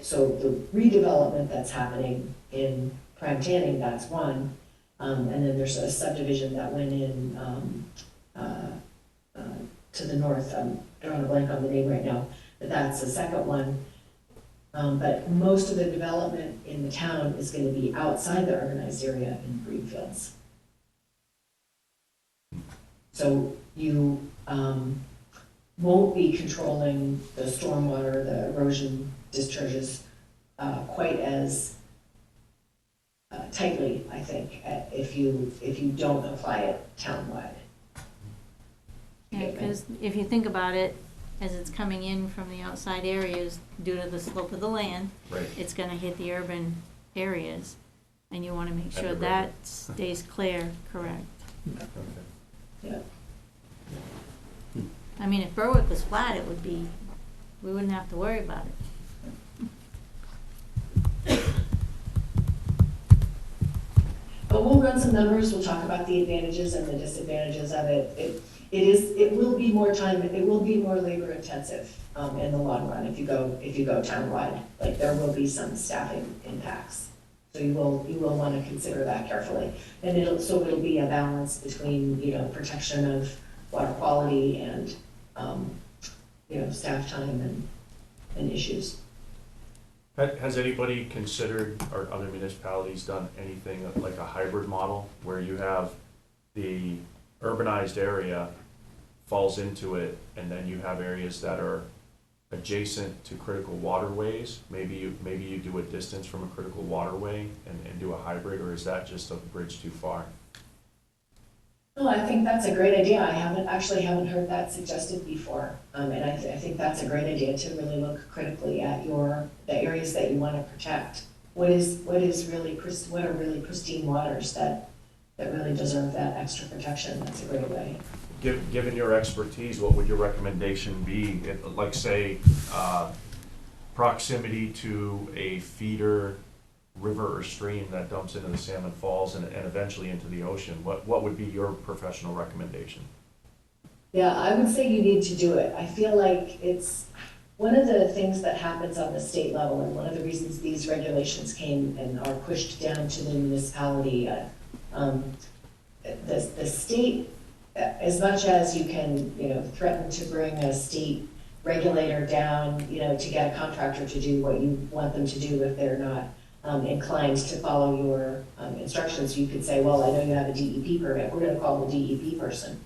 So the redevelopment that's happening in Prime Tanning, that's one. And then there's a subdivision that went in to the north. I'm drawing a blank on the name right now, but that's the second one. But most of the development in the town is going to be outside the urbanized area in greenfields. So you won't be controlling the stormwater, the erosion discharges quite as tightly, I think, if you don't apply it townwide.
Yeah, because if you think about it, as it's coming in from the outside areas, due to the slope of the land,
Right.
it's gonna hit the urban areas, and you wanna make
And
sure
the
that
river.
stays clear, correct?
Yeah.
I mean, if Berwick was flat, it would be, we wouldn't have to worry about it.
But we'll run some numbers, we'll talk about the advantages and the disadvantages of it. It will be more time, it will be more labor intensive in the long run if you go townwide. Like, there will be some staffing impacts. So you will want to consider that carefully. And it'll be a balance between, protection of water quality and, staff time and issues.
Has anybody considered, or other municipalities done anything like a hybrid model where you have the urbanized area falls into it, and then you have areas that are adjacent to critical waterways? Maybe you do a distance from a critical waterway and do a hybrid, or is that just a bridge too far?
No, I think that's a great idea. I haven't heard that suggested before. And I think that's a great idea to really look critically at the areas that you want to protect. What are really pristine waters that really deserve that extra protection? That's a great way.
Given your expertise, what would your recommendation be? Like, say, proximity to a feeder river or stream that dumps into the Salmon Falls and eventually into the ocean. What would be your professional recommendation?
Yeah, I would say you need to do it. I feel like it's one of the things that happens on the state level, and one of the reasons these regulations came and are pushed down to the municipality. The state, as much as you can, threaten to bring a state regulator down, to get a contractor to do what you want them to do if they're not inclined to follow your instructions. You could say, well, I know you have a DEP permit, we're gonna call the DEP person.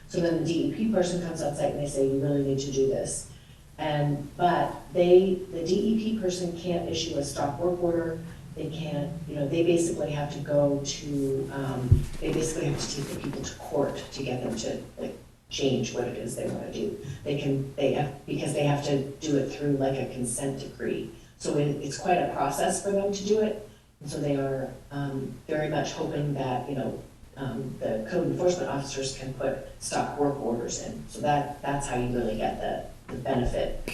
So then the DEP person comes on site and they say, you really need to do this. But the DEP person can't issue a stop work order, They can't, they basically have to go to, they basically have to take the people to court to get them to like change what it is they want to do. Because they have to do it through like a consent decree. So it's quite a process for them to do it. And so they are very much hoping that, the code enforcement officers can put stop work orders in. So that's how you really get the benefit.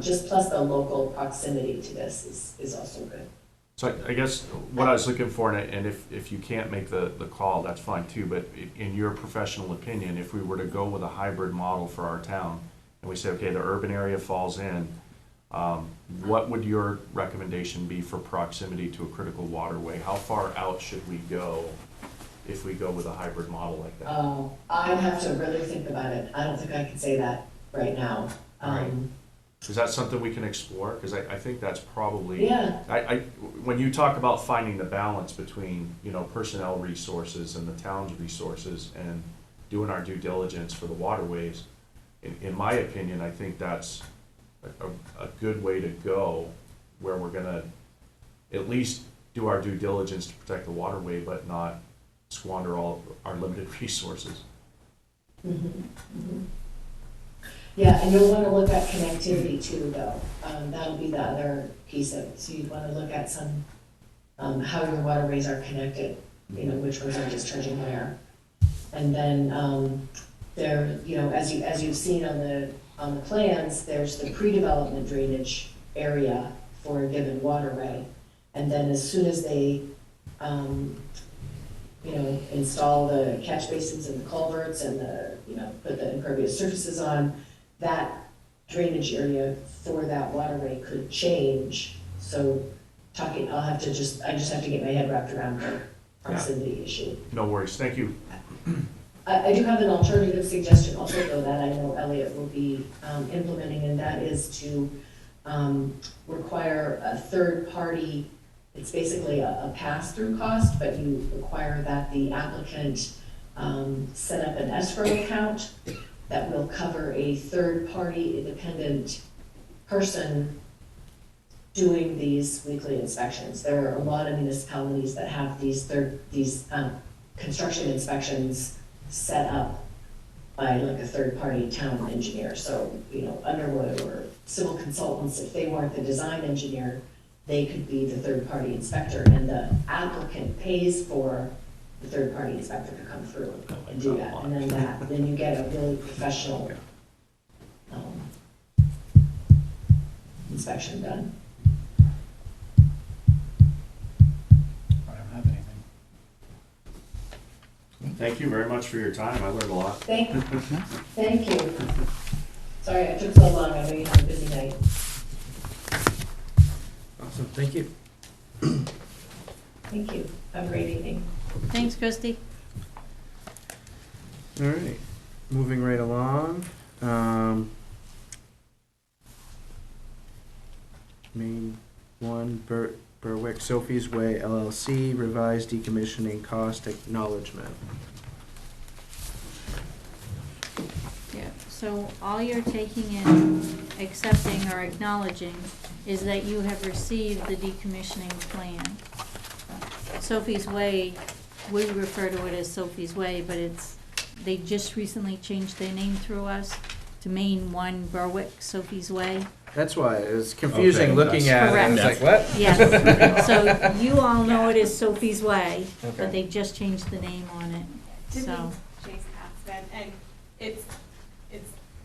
Just plus the local proximity to this is also good.
So I guess what I was looking for, and if you can't make the call, that's fine too, but in your professional opinion, if we were to go with a hybrid model for our town, and we say, okay, the urban area falls in, what would your recommendation be for proximity to a critical waterway? How far out should we go if we go with a hybrid model like that?
Oh, I'd have to really think about it. I don't think I can say that right now.
Right. Is that something we can explore? Because I think that's probably,
yeah.
When you talk about finding the balance between, personnel resources and the town's resources and doing our due diligence for the waterways, in my opinion, I think that's a good way to go, where we're gonna at least do our due diligence to protect the waterway, but not squander all our limited resources.
Mm-hmm. Mm-hmm. Yeah, and you'll want to look at connectivity too, though. That'll be the other piece of it. So you'd want to look at some, how your waterways are connected, which ones are discharging where. And then there, as you've seen on the plans, there's the pre-development drainage area for a given waterway. And then as soon as they, install the catch basins and the culverts and put the impervious surfaces on, that drainage area for that waterway could change. So I just have to get my head wrapped around the proximity issue.
No worries, thank you.
I do have an alternative suggestion also, though, that I know Elliot will be implementing, and that is to require a third party. It's basically a pass-through cost, but you require that the applicant set up an escrow account that will cover a third-party independent person doing these weekly inspections. There are a lot of municipalities that have these construction inspections set up by like a third-party town engineer. So, Underwood or civil consultants, if they weren't the design engineer, they could be the third-party inspector, and the applicant pays for the third-party inspector to come through and do that. And then you get a really professional inspection done.
I don't have anything.
Thank you very much for your time. I learned a lot.
Thank you. Sorry I took so long. I know you had a busy night.
Awesome, thank you.
Thank you. Have a great evening.
Thanks, Christy.
All right, moving right along. Main one, Berwick Sophie's Way LLC, revised decommissioning cost acknowledgement.
Yeah, so all you're taking in, accepting or acknowledging is that you have received the decommissioning plan. Sophie's Way, we refer to it as Sophie's Way, but they just recently changed their name through us to Main 1 Berwick Sophie's Way.
That's why it was confusing
Okay,
looking at it. I was like, what?
Yes, so you all know it as Sophie's Way,
Okay.
but they just changed the name on it, so.
Jason Aspet, and it's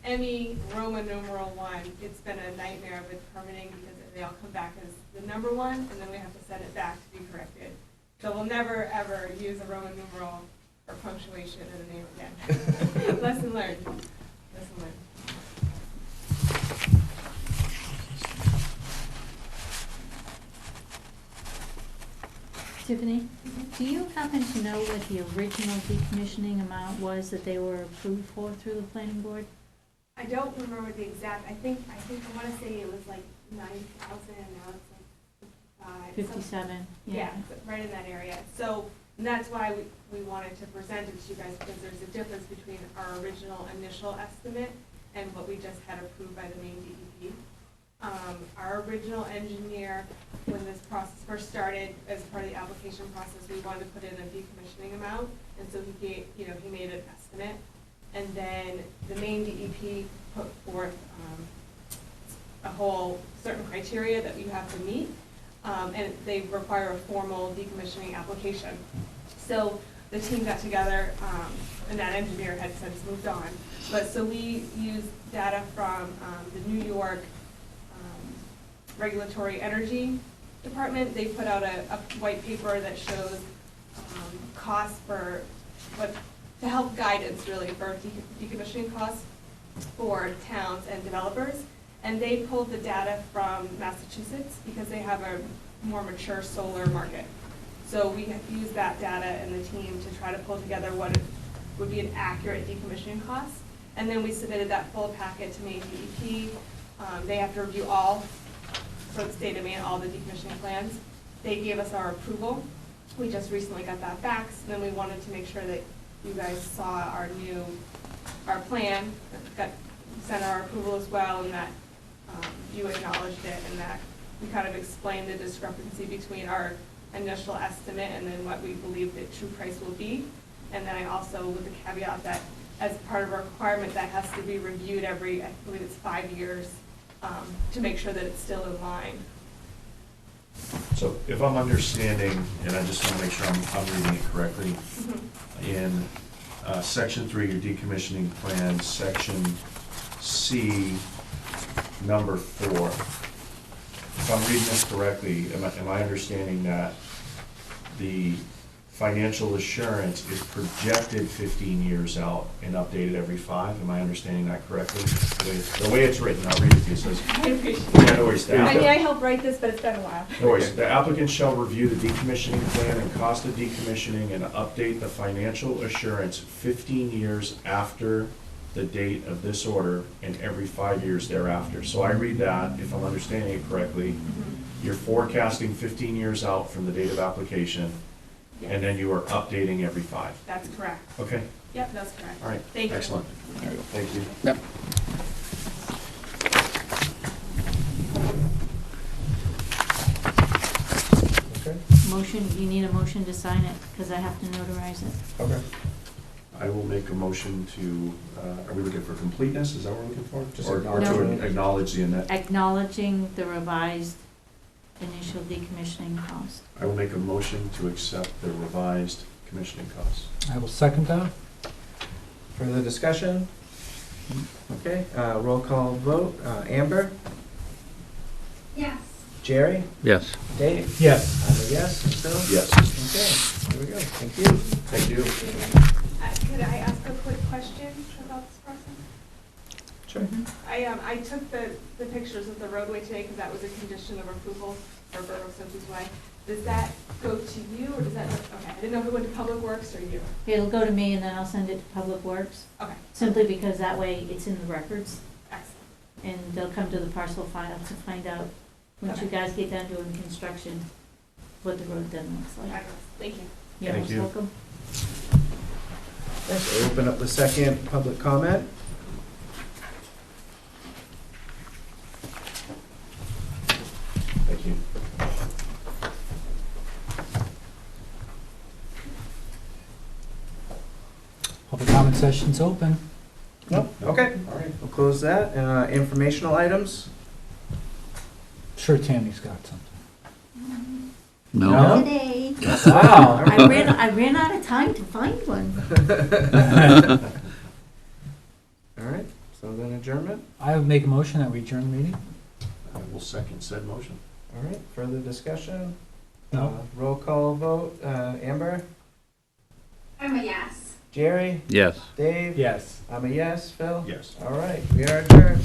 ME Roman numeral 1. It's been a nightmare with permitting because they all come back as the number 1, and then we have to send it back to be corrected. So we'll never ever use a Roman numeral or punctuation in a name again. Lesson learned. Lesson learned.
Tiffany, do you happen to know what the original decommissioning amount was that they were approved for through the planning board?
I don't remember the exact. I think I want to say it was like 9,000. Now it's like
57.
Yeah, right in that area. So that's why we wanted to present it to you guys, because there's a difference between our original initial estimate and what we just had approved by the main DEP. Our original engineer when this process first started, as part of the application process, we wanted to put in a decommissioning amount, and so he gave, he made an estimate. And then the main DEP put forth a whole certain criteria that you have to meet, and they require a formal decommissioning application. So the team got together, and that engineer had since moved on. But so we used data from the New York Regulatory Energy Department. They put out a white paper that shows costs for to help guidance really for decommissioning costs for towns and developers. And they pulled the data from Massachusetts because they have a more mature solar market. So we used that data and the team to try to pull together what would be an accurate decommissioning cost. And then we submitted that full packet to Maine DEP. They have to review all, for the state of Maine, all the decommissioning plans. They gave us our approval. We just recently got that back, and then we wanted to make sure that you guys saw our plan, sent our approval as well, and that you acknowledged it, and that we kind of explained the discrepancy between our initial estimate and then what we believe the true price will be. And then I also, with the caveat that as part of our requirement, that has to be reviewed every, I believe it's 5 years, to make sure that it's still in line.
So if I'm understanding, and I just want to make sure I'm reading it correctly, in section 3, your decommissioning plan, section C, number 4, if I'm reading this correctly, am I understanding that the financial assurance is projected 15 years out and updated every 5? Am I understanding that correctly? The way it's written, I'll read it to you. It says,
I appreciate
yeah, no worries.
it. I mean, I helped write this, but it's been a while.
No worries. The applicant shall review the decommissioning plan and cost of decommissioning and update the financial assurance 15 years after the date of this order and every 5 years thereafter. So I read that, if I'm understanding it correctly, you're forecasting 15 years out from the date of application,
Yes.
and then you are updating every 5.
That's correct.
Okay.
Yep, that's correct.
All right.
Thank you.
Excellent. Thank you.
Yep.
Okay.
Motion, you need a motion to sign it, because I have to notarize it.
Okay. I will make a motion to, are we looking for completeness? Is that what we're looking for?
Just
Or
acknowledging
to acknowledge the net?
Acknowledging the revised initial decommissioning cost.
I will make a motion to accept the revised commissioning costs.
I will second that.
Further discussion? Okay, roll call vote. Amber?
Yes.
Jerry?
Yes.
Dave?
Yes.
I'm a yes. Phil?
Yes.
Okay, here we go. Thank you.
Thank you.
Could I ask a quick question about this process?
Sure.
I took the pictures of the roadway today because that was a condition of approval for Borough Sophie's Way. Does that go to you, or does that, okay, I didn't know if it went to Public Works or you.
It'll go to me and then I'll send it to Public Works,
Okay,
simply because that way it's in the records
excellent.
and they'll come to the parcel file to find out, once you guys get done doing construction, what the road then looks like.
Excellent. Thank you.
You're
Thank
most
you.
welcome.
Okay, so open up the second public comment.
Thank you.
Public comment session's open.
No? Okay,
All right.
we'll close that. Informational items?
Sure Tammy's got something.
No?
Today.
Wow.
I ran out of time to find one.
All right, so then adjournment.
I would make a motion that we adjourn the meeting.
I will second said motion.
All right, further discussion?
No.
Roll call vote. Amber?
I'm a yes.
Jerry?
Yes.
Dave?
Yes.
I'm a yes. Phil?
Yes.
All right, we are adjourned.